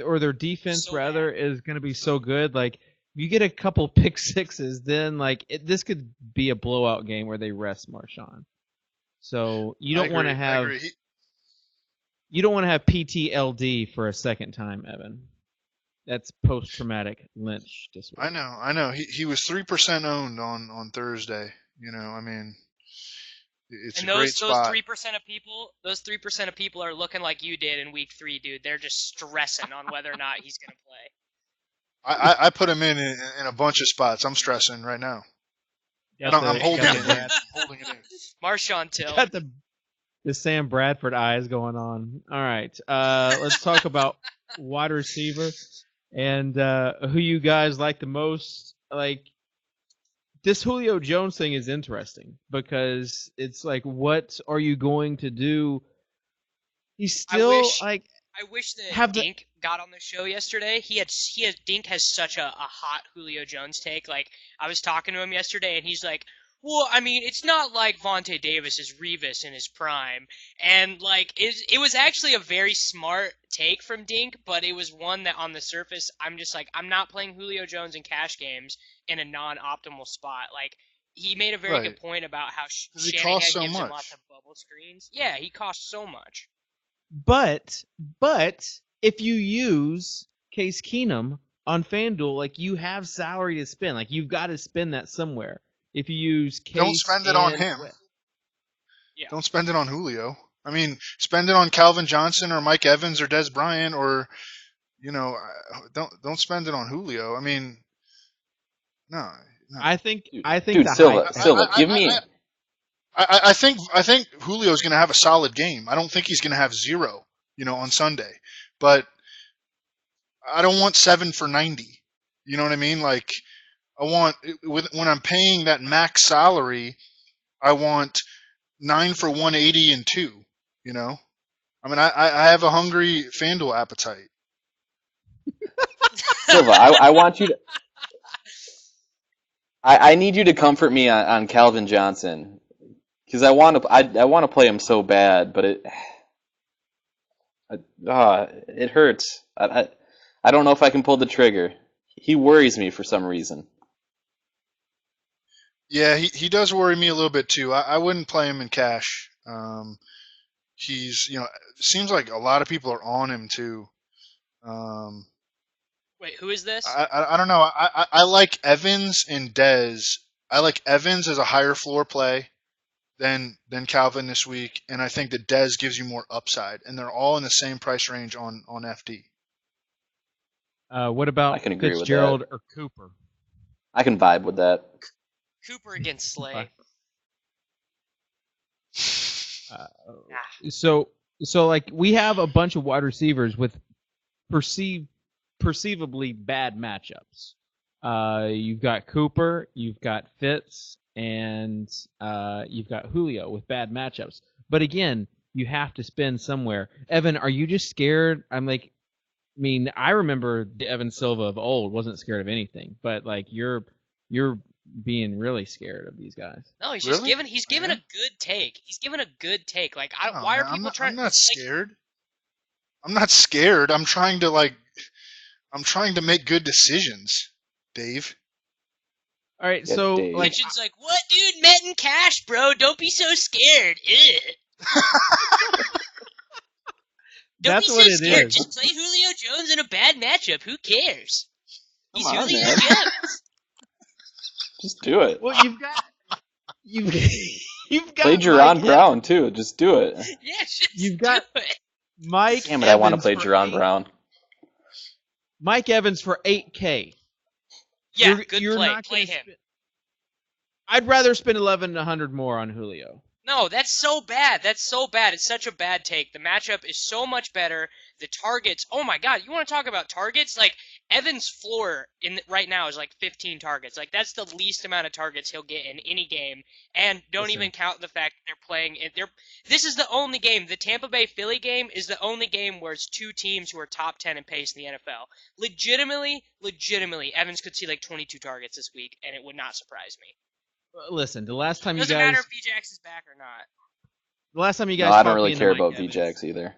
Or their defense is going to be so good. Like, you get a couple pick sixes, then this could be a blowout game where they rest Marshawn. So you don't want to have PTLD for a second time, Evan. That's post-traumatic lynch this week. I know. He was 3% owned on Thursday. I mean, it's a great spot. Those 3% of people are looking like you did in week 3, dude. They're just stressing on whether or not he's going to play. I put him in a bunch of spots. I'm stressing right now. I'm holding it in. Marshawn Till. Got the Sam Bradford eyes going on. All right. Let's talk about wide receiver and who you guys like the most. Like, this Julio Jones thing is interesting because it's like, what are you going to do? He's still I wish that Dink got on the show yesterday. Dink has such a hot Julio Jones take. Like, I was talking to him yesterday, and he's like, well, I mean, it's not like Vontae Davis is Revis in his prime. And, like, it was actually a very smart take from Dink, but it was one that on the surface, I'm just like, I'm not playing Julio Jones in cash games in a non-optimal spot. Like, he made a very good point about how Shanahan gives him lots of bubble screens. Yeah, he costs so much. But if you use Case Keenum on FanDuel, like you have salary to spend. Like you've got to spend that somewhere. If you use Case, don't spend it on him. Yeah. Don't spend it on Julio. I mean, spend it on Calvin Johnson or Mike Evans or Des Bryant or, don't spend it on Julio. I mean, no. I think dude, Silva, give me. I think Julio's going to have a solid game. I don't think he's going to have 0, on Sunday. But I don't want 7 for 90. You know what I mean? Like, I want when I'm paying that max salary, I want 9 for 180 and 2. I mean, I have a hungry FanDuel appetite. Silva, I want you to. I need you to comfort me on Calvin Johnson because I want to play him so bad, but it hurts. I don't know if I can pull the trigger. He worries me for some reason. Yeah, he does worry me a little bit too. I wouldn't play him in cash. He's seems like a lot of people are on him too. Wait, who is this? I don't know. I like Evans and Dez. I like Evans as a higher floor play than Calvin this week, and I think that Dez gives you more upside, and they're all in the same price range on FD. What about Fitzgerald or Cooper? I can vibe with that. Cooper against Slay. So like we have a bunch of wide receivers with perceivably bad matchups. You've got Cooper, you've got Fitz, and you've got Julio with bad matchups. But again, you have to spend somewhere. Evan, are you just scared? I remember Evan Silva of old wasn't scared of anything, but like you're being really scared of these guys. No, he's just giving a good take. He's giving a good take. Like, why are people trying? I'm not scared. I'm not scared. I'm trying to make good decisions, Dave. All right, so like, Kitchen's like, what, dude? Met in cash, bro. Don't be so scared. Don't be so scared. Is. Just play Julio Jones in a bad matchup. Who cares? He's Julio Jones. Just do it. Well, you've got play Jerron Brown too. Just do it. Yeah, you've got do it. Mike. Damn it! I want to play Jerron Brown. Mike Evans for $8K. Yeah, good play. Play him. I'd rather spend $1,100 more on Julio. No, that's so bad. That's so bad. It's such a bad take. The matchup is so much better. The targets. Oh my God! You want to talk about targets? Like Evans' floor right now is like 15 targets. Like that's the least amount of targets he'll get in any game. And don't even count the fact that they're playing. This is the only game. The Tampa Bay Philly game is the only game where it's 2 teams who are top 10 in pace in the NFL. Legitimately, Evans could see like 22 targets this week, and it would not surprise me. Listen, the last time doesn't matter if VJax is back or not. The last time you guys. No, I don't really care about VJax either.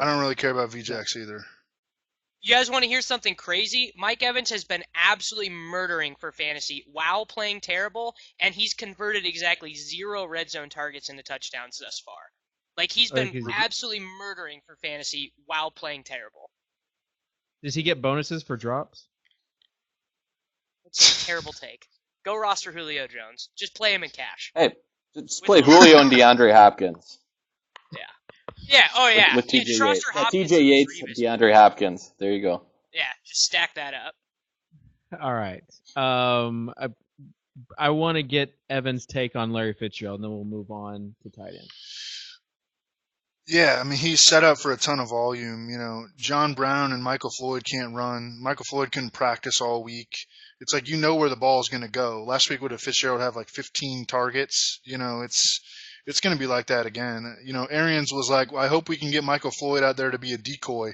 I don't really care about VJax either. You guys want to hear something crazy? Mike Evans has been absolutely murdering for fantasy while playing terrible, and he's converted exactly 0 red zone targets into touchdowns thus far. Like he's been absolutely murdering for fantasy while playing terrible. Does he get bonuses for drops? It's a terrible take. Go roster Julio Jones. Just play him in cash. Hey, just play Julio and DeAndre Hopkins. Yeah, oh yeah. With TJ Yates. TJ Yates, DeAndre Hopkins. There you go. Yeah, just stack that up. All right. I want to get Evan's take on Larry Fitzgerald, and then we'll move on to tight end. Yeah, I mean, he's set up for a ton of volume. John Brown and Michael Floyd can't run. Michael Floyd couldn't practice all week. It's like where the ball is going to go. Last week, would have Fitzgerald have like 15 targets? It's going to be like that again. Arians was like, well, I hope we can get Michael Floyd out there to be a decoy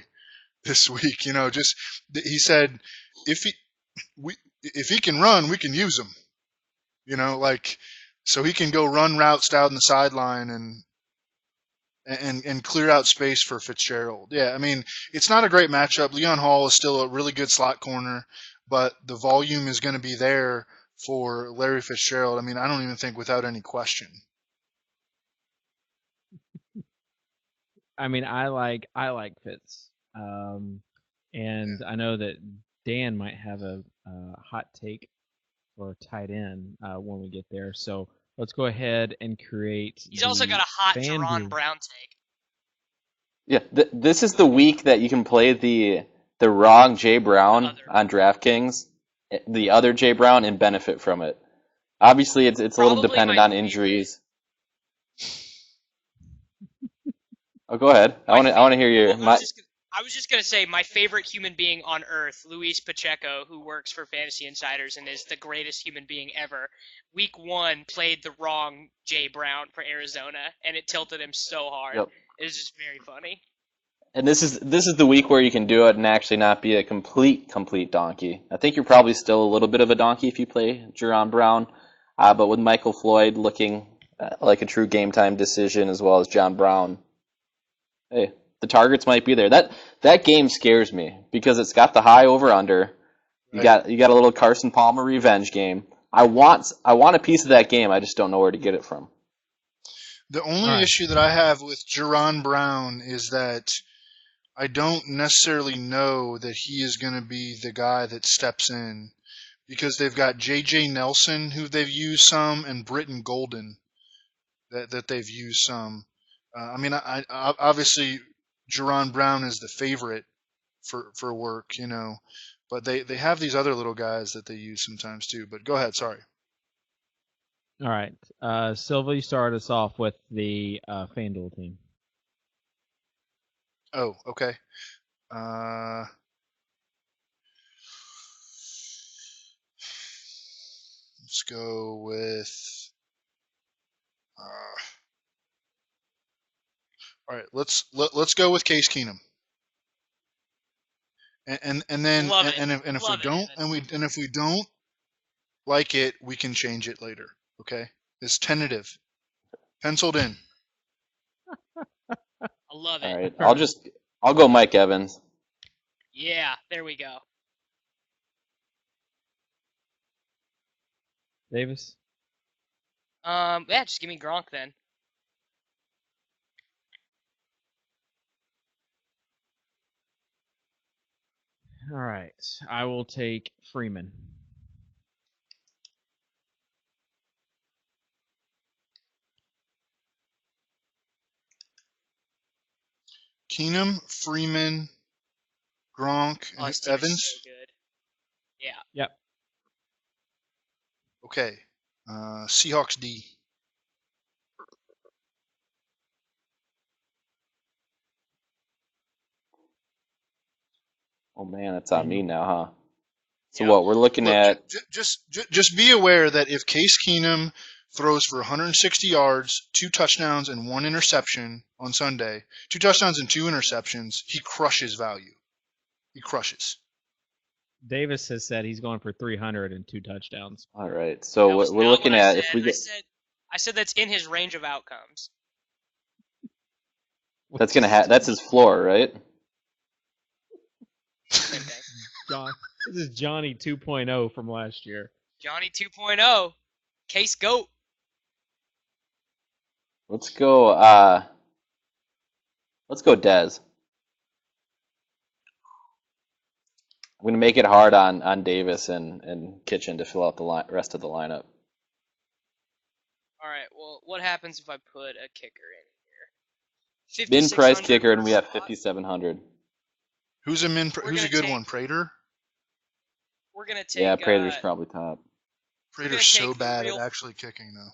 this week. He said, if he can run, we can use him. So he can go run routes down the sideline and clear out space for Fitzgerald. Yeah, I mean, it's not a great matchup. Leon Hall is still a really good slot corner, but the volume is going to be there for Larry Fitzgerald. I mean, I don't even think without any question. I mean, I like Fitz, and I know that Dan might have a hot take for tight end when we get there. So let's go ahead and create. He's also got a hot FanDuel. Jaron Brown take. Yeah, this is the week that you can play the wrong Jay Brown on DraftKings, the other Jay Brown, and benefit from it. Obviously, it's a little dependent on injuries. Oh, go ahead. I want to hear your. I was just gonna say my favorite human being on earth, Luis Pacheco, who works for Fantasy Insiders and is the greatest human being ever. Week 1 played the wrong Jay Brown for Arizona, and it tilted him so hard. Yep. It was just very funny. And this is the week where you can do it and actually not be a complete donkey. I think you're probably still a little bit of a donkey if you play Jaron Brown, but with Michael Floyd looking like a true game time decision as well as John Brown, hey, the targets might be there. That game scares me because it's got the high over under. You got a little Carson Palmer revenge game. I want a piece of that game. I just don't know where to get it from. The only issue that I have with Jaron Brown is that I don't necessarily know that he is going to be the guy that steps in because they've got J.J. Nelson, who they've used some, and Britton Golden that they've used some. I mean, I obviously Jaron Brown is the favorite for work, you know, but they have these other little guys that they use sometimes too. But go ahead, sorry. All right, Silva, you start us off with the FanDuel team. Oh, okay. Let's go with. All right, let's go with Case Keenum. And then if we don't like it, we can change it later. Okay, it's tentative, penciled in. I love it. All right, I'll go Mike Evans. Yeah, there we go. Davis? Yeah, just give me Gronk then. All right, I will take Freeman. Keenum, Freeman, Gronk, and Evans. So good. Yeah. Yep. Okay. Seahawks D. Oh man, it's on me now, huh? So what we're looking at? Just be aware that if Case Keenum throws for 160 yards, 2 touchdowns, and 1 interception on Sunday, 2 touchdowns and 2 interceptions, he crushes value. He crushes. Davis has said he's going for 300 and 2 touchdowns. All right, so we're looking at if we get. I said that's in his range of outcomes. That's that's his floor, right? Okay. This is Johnny 2.0 from last year. Johnny 2.0. Case GOAT. Let's go Dez. I'm going to make it hard on Davis and Kitchen to fill out the rest of the lineup. All right, well, what happens if I put a kicker in here? Min price kicker, and we have 5,700. Who's a good one? Prater? We're going to take... Yeah, Prater's probably top. Prater's so bad at actually kicking, though.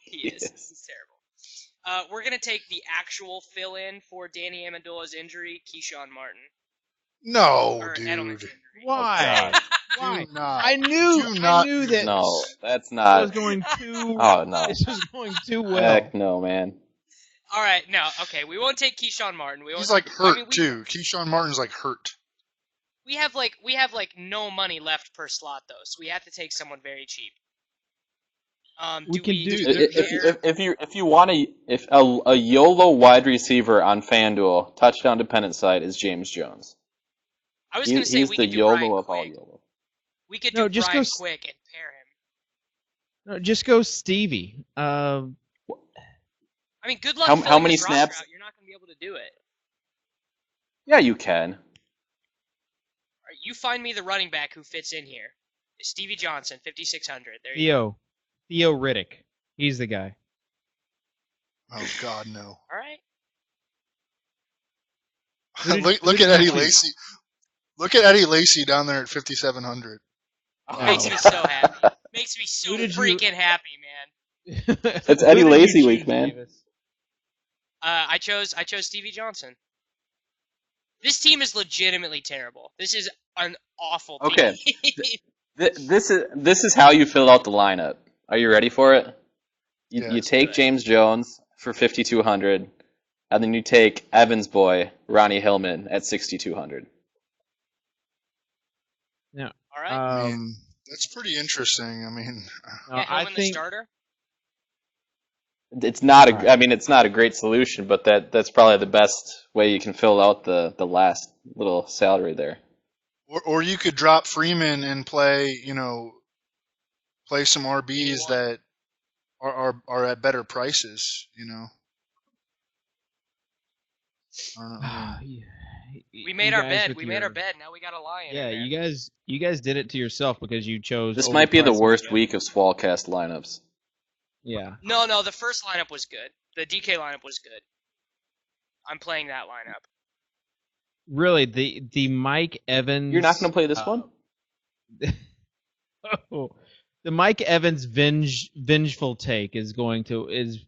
He is. He's terrible. We're going to take the actual fill-in for Danny Amendola's injury, Keyshawn Martin. No, or dude. Why? Why? Do not. I knew that. No, that's not. This was going too. Oh no. This was going too well. Heck no, man. All right, no, okay, we won't take Keyshawn Martin. He's like hurt too. Keyshawn Martin's like hurt. We have no money left per slot though, so we have to take someone very cheap. If you want a YOLO wide receiver on FanDuel touchdown dependent side is James Jones. I was going to say he's we the could do YOLO Ryan of all Quick. YOLO. We could do Brian Quick and pair him. No, just go Stevie. I mean, good luck. How many snaps? You're not going to be able to do it. Yeah, you can. All right, you find me the running back who fits in here. Stevie Johnson, 5,600. There you go. Theo Riddick. He's the guy. Oh God, no! All right. Look at Eddie Lacy. Look at Eddie Lacy down there at 5,700. Makes me so happy. Makes me so freaking happy, man. It's Eddie Lacy week, man. I chose Stevie Johnson. This team is legitimately terrible. This is an awful team. Okay. This is how you fill out the lineup. Are you ready for it? You take James Jones for 5,200, and then you take Evans' boy, Ronnie Hillman, at 6,200. Yeah. All right. That's pretty interesting. I mean, Hillman the starter. It's not a. I mean, it's not a great solution, but that's probably the best way you can fill out the last little salary there. Or you could drop Freeman and play some RBs that are at better prices. I don't know. We made our bed. Now we got to lie in it. Yeah, you guys did it to yourself because you chose. This might be the worst week of swolecast lineups. Yeah. No, the first lineup was good. The DK lineup was good. I'm playing that lineup. Really, the Mike Evans. You're not going to play this one? The Mike Evans vengeful take is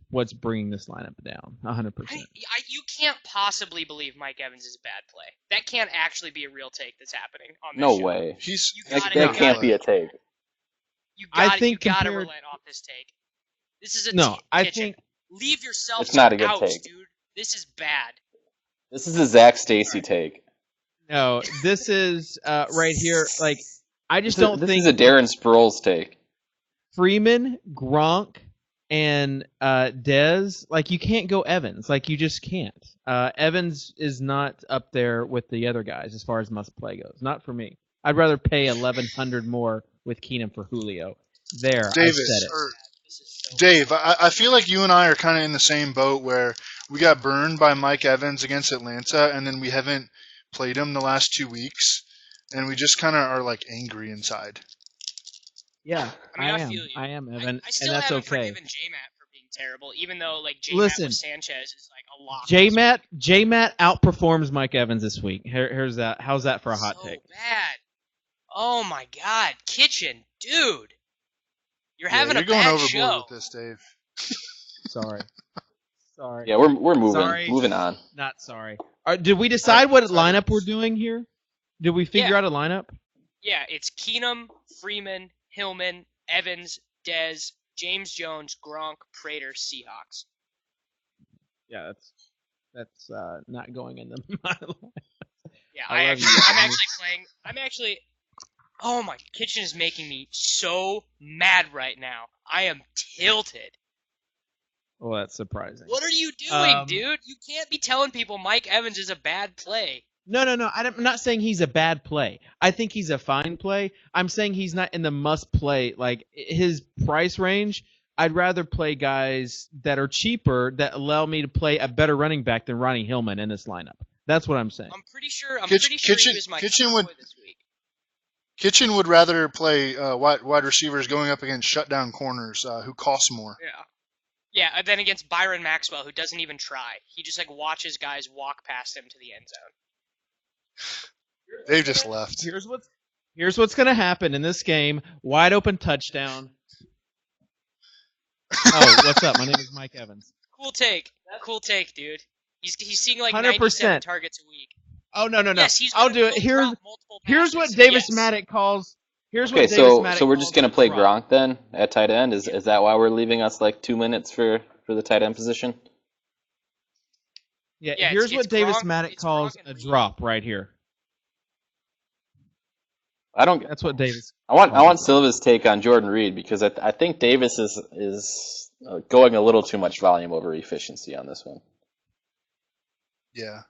what's bringing this lineup down 100%. You can't possibly believe Mike Evans is a bad play. That can't actually be a real take that's happening on this show. No way. That can't be a take. You gotta relent off this take. This is leave yourself it's not a good out, take. Dude. This is bad. This is a Zach Stacy take. No, this is right here. Like, I just don't think this is a Darren Sproles take. Freeman, Gronk, and Dez. Like, you can't go Evans. Like, you just can't. Evans is not up there with the other guys as far as must play goes. Not for me. I'd rather pay $1,100 more with Keenum for Julio. There, I said it. Dave, I feel like you and I are kind of in the same boat where we got burned by Mike Evans against Atlanta, and then we haven't played him the last 2 weeks, and we just kind of are like angry inside. Yeah, I feel you. I am, Evan, I still and that's haven't okay. forgiven J-Matt for being terrible, even though J-Matt with Sanchez is like a lock. J-Matt outperforms Mike Evans this week. Here's that. How's that for a hot take? Bad. Oh my God, Kitchen, dude. You're having a bad going overboard show. with this, Dave. Sorry. Yeah, we're moving. Sorry. Moving on. Not sorry. Did we decide what lineup we're doing here? Did we figure out a lineup? Yeah, it's Keenum, Freeman, Hillman, Evans, Dez, James Jones, Gronk, Prater, Seahawks. Yeah, that's not going in my lineup. Yeah, I'm actually. Oh my! Kitchen is making me so mad right now. I am tilted. Well, that's surprising. What are you doing, dude? You can't be telling people Mike Evans is a bad play. No. I'm not saying he's a bad play. I think he's a fine play. I'm saying he's not in the must play. Like, his price range, I'd rather play guys that are cheaper that allow me to play a better running back than Ronnie Hillman in this lineup. That's what I'm saying. I'm pretty sure he was my boy this week. Kitchen would rather play wide receivers going up against shutdown corners who cost more. Yeah, and then against Byron Maxwell, who doesn't even try. He just watches guys walk past him to the end zone. They've just left. Here's what's going to happen in this game. Wide open touchdown. Oh, what's up? My name is Mike Evans. Cool take, dude. He's seeing 100%. 97 targets a week. Oh no! Yes, I'll do it. Here's what Davis Maddock calls. So we're just gonna play Gronk then at tight end. Is that why we're leaving us 2 minutes for the tight end position? Yeah. Here's what Davis Maddock calls a drop right here. That's what Davis. I want Silva's take on Jordan Reed because I think Davis is going a little too much volume over efficiency on this one. Yeah.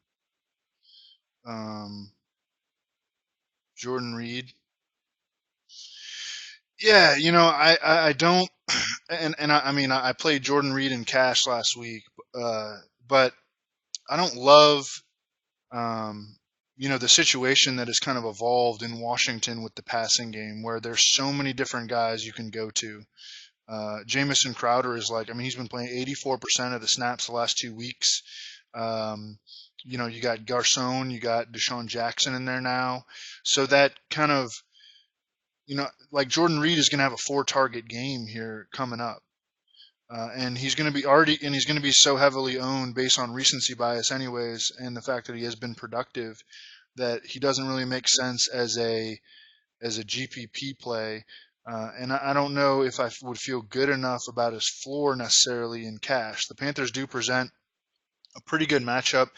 Jordan Reed. Yeah, I don't, and I mean, I played Jordan Reed in cash last week, but I don't love, um, the situation that has kind of evolved in Washington with the passing game, where there's so many different guys you can go to. Jamison Crowder is he's been playing 84% of the snaps the last 2 weeks. You got Garcon, you got Deshaun Jackson in there now. So that kind of, Jordan Reed is going to have a 4-target game here coming up. And he's going to be so heavily owned based on recency bias anyways, and the fact that he has been productive, that he doesn't really make sense as a GPP play. And I don't know if I would feel good enough about his floor necessarily in cash. The Panthers do present a pretty good matchup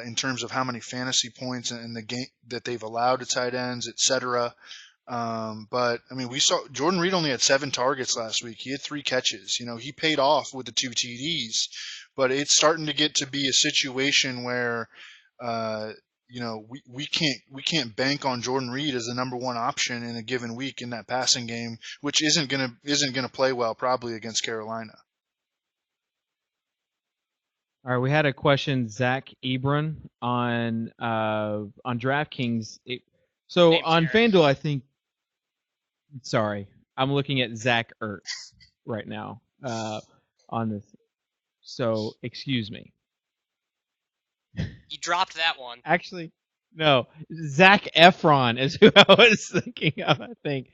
in terms of how many fantasy points in the game that they've allowed to tight ends, etc. But I mean, we saw Jordan Reed only had 7 targets last week. He had 3 catches. He paid off with the 2 TDs, but it's starting to get to be a situation where, we can't bank on Jordan Reed as the number 1 option in a given week in that passing game, which isn't gonna play well probably against Carolina. All right, we had a question, Zach Ebron on DraftKings. So on FanDuel, I think. Sorry, I'm looking at Zach Ertz right now on this. So excuse me. You dropped that one. Actually, no. Zach Efron is who I was thinking of, I think.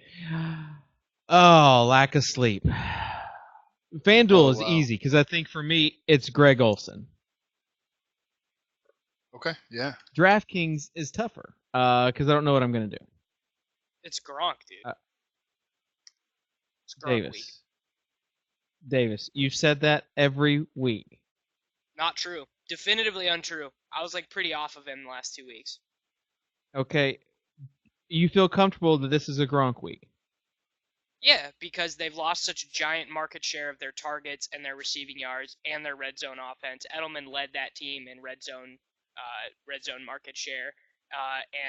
Oh, lack of sleep. FanDuel is easy because I think for me it's Greg Olsen. Okay, yeah. DraftKings is tougher because I don't know what I'm going to do. It's Gronk, dude. It's Gronk Davis. week. Davis, you've said that every week. Not true. Definitively untrue. I was pretty off of him the last 2 weeks. Okay. You feel comfortable that this is a Gronk week? Yeah, because they've lost such a giant market share of their targets and their receiving yards and their red zone offense. Edelman led that team in red zone market share,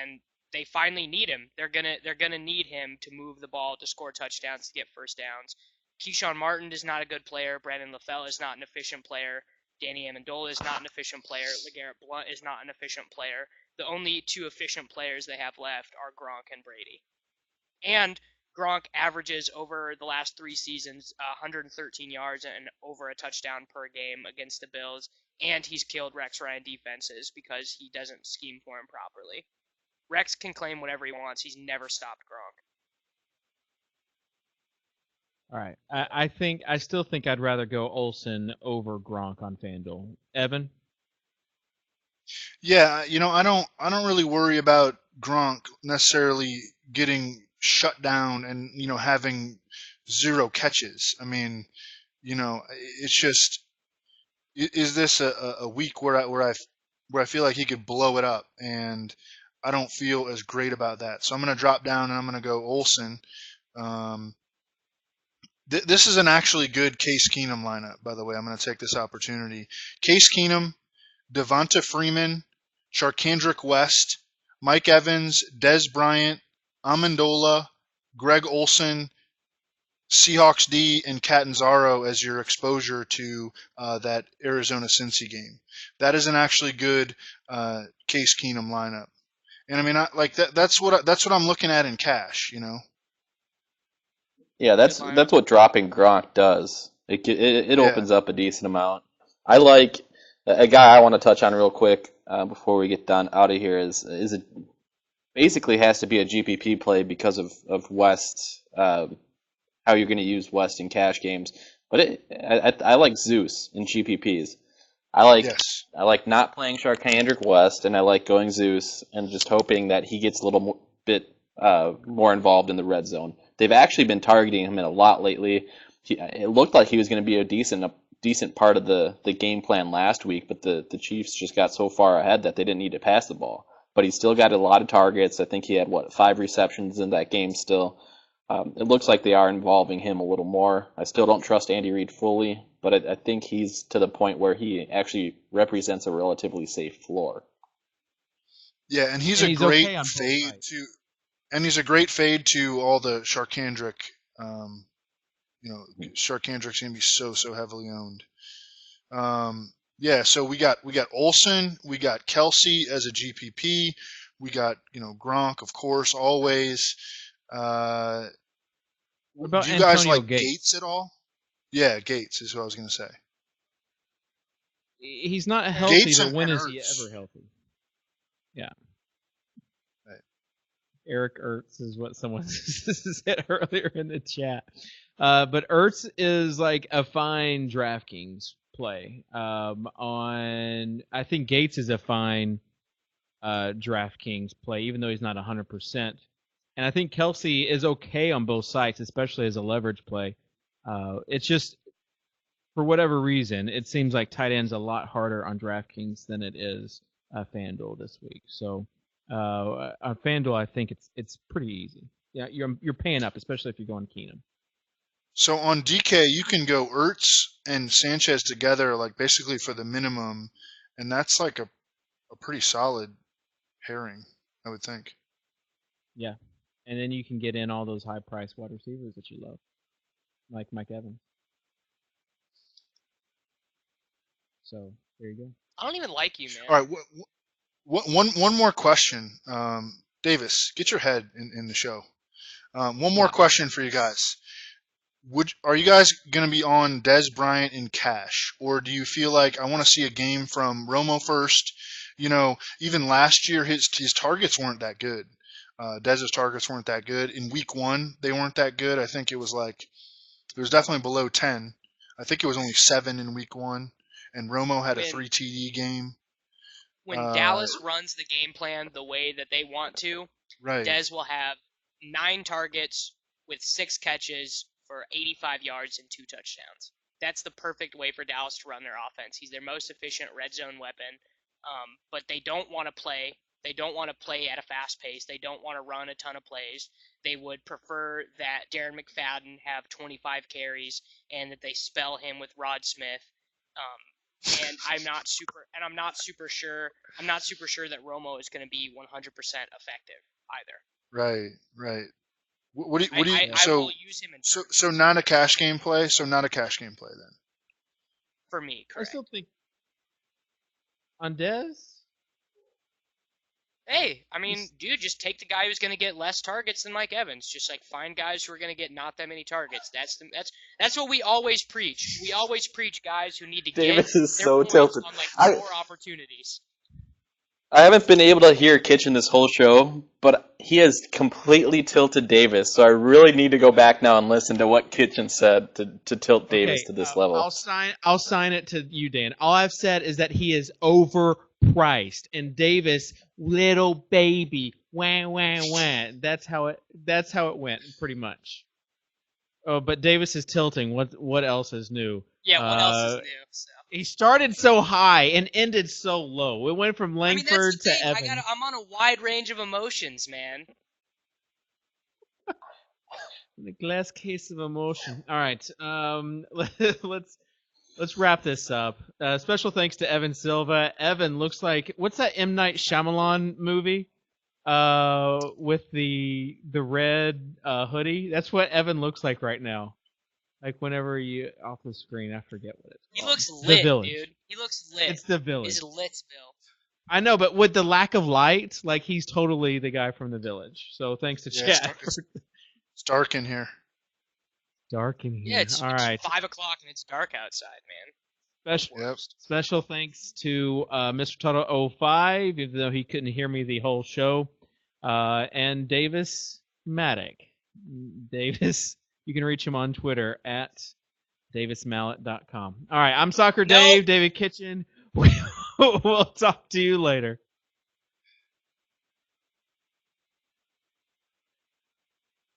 and they finally need him. They're gonna need him to move the ball, to score touchdowns, to get first downs. Keyshawn Martin is not a good player. Brandon LaFell is not an efficient player. Danny Amendola is not an efficient player. LeGarrette Blount is not an efficient player. The only 2 efficient players they have left are Gronk and Brady. And Gronk averages over the last 3 seasons 113 yards and over a touchdown per game against the Bills, and he's killed Rex Ryan defenses because he doesn't scheme for him properly. Rex can claim whatever he wants. He's never stopped Gronk. All right. I still think I'd rather go Olsen over Gronk on FanDuel. Evan? Yeah, I don't really worry about Gronk necessarily getting shut down and having 0 catches. I mean, it's just, is this a week where I feel like he could blow it up, and I don't feel as great about that. So I'm going to drop down and I'm going to go Olsen. This is an actually good Case Keenum lineup, by the way. I'm going to take this opportunity. Case Keenum, Devonta Freeman, Charkandrick West, Mike Evans, Dez Bryant, Amendola, Greg Olsen, Seahawks D, and Catanzaro as your exposure to that Arizona-Cincy game. That is an actually good Case Keenum lineup. And I mean, that's what I'm looking at in cash, Yeah, that's what dropping Gronk does. It opens up a decent amount. I like a guy I want to touch on real quick before we get done out of here is it basically has to be a GPP play because of West, how you're going to use West in cash games. But I like Zeus in GPPs. I like not playing Charkandrick West, and I like going Zeus and just hoping that he gets a little bit more involved in the red zone. They've actually been targeting him a lot lately. It looked like he was going to be a decent part of the game plan last week, but the Chiefs just got so far ahead that they didn't need to pass the ball. But he's still got a lot of targets. I think he had 5 receptions in that game still. It looks like they are involving him a little more. I still don't trust Andy Reid fully, but I think he's to the point where he actually represents a relatively safe floor. Yeah, and he's a great fade to all the Charkandrick Sharkandrick's going to be so heavily owned. So we got Olsen, we got Kelsey as a GPP, we got Gronk, of course, always. Do you guys like Gates at all? Yeah, Gates is what I was going to say. He's not healthy, but when is he ever healthy? Yeah. Right. Eric Ertz is what someone said earlier in the chat. But Ertz is like a fine DraftKings play. I think Gates is a fine DraftKings play, even though he's not 100%. And I think Kelsey is okay on both sites, especially as a leverage play. It's just, for whatever reason, it seems like tight end's a lot harder on DraftKings than it is FanDuel this week. So on FanDuel, I think it's pretty easy. Yeah, you're paying up, especially if you're going Keenum. So on DK, you can go Ertz and Sanchez together, like basically for the minimum, and that's like a pretty solid pairing, I would think. Yeah, and then you can get in all those high-priced wide receivers that you love, like Mike Evans. So there you go. I don't even like you, man. All right, one more question, Davis. Get your head in the show. One more question for you guys. Are you guys going to be on Dez Bryant in cash, or do you feel like I want to see a game from Romo first? Even last year his targets weren't that good. Dez's targets weren't that good. In week 1, they weren't that good. I think it was definitely below 10. I think it was only 7 in week 1, and Romo had a 3 TD game. When Dallas runs the game plan the way that they want to, right. Dez will have 9 targets with 6 catches for 85 yards and 2 touchdowns. That's the perfect way for Dallas to run their offense. He's their most efficient red zone weapon. But they don't want to play. They don't want to play at a fast pace. They don't want to run a ton of plays. They would prefer that Darren McFadden have 25 carries and that they spell him with Rod Smith. And I'm not super sure that Romo is going to be 100% effective either. Right. What do you? I will use him in so not a cash game play. So not a cash game play then. For me, correct. I still think on Dez. Hey, I mean, dude, just take the guy who's going to get less targets than Mike Evans. Just find guys who are going to get not that many targets. That's what we always preach. We always preach guys who need to Davis get is their so points tilted. on more opportunities. I haven't been able to hear Kitchen this whole show, but he has completely tilted Davis. So I really need to go back now and listen to what Kitchen said to tilt Davis to this level. I'll sign it to you, Dan. All I've said is that he is overpriced, and Davis, little baby, wah. That's how it went, pretty much. Oh, but Davis is tilting. What else is new? Yeah, what else is new? So. He started so high and ended so low. It went from Langford to Evans. I'm on a wide range of emotions, man. The glass case of emotion. All right, let's wrap this up. Special thanks to Evan Silva. Evan looks like, what's that M. Night Shyamalan movie? With the red hoodie. That's what Evan looks like right now. Like whenever you off the screen, I forget what it's called. He looks lit, dude. He looks lit. It's The Village. He's Litsville. I know, but with the lack of light, like he's totally the guy from The Village. So thanks to chat. It's dark in here. Dark in here. Yeah, it's all right. 5 o'clock and it's dark outside, man. Special thanks to Mr. Toto 05, even though he couldn't hear me the whole show, and Davis Maddock. Davis, you can reach him on Twitter at davismallet.com. All right, I'm Soccer Dave, David Kitchen. We'll talk to you later.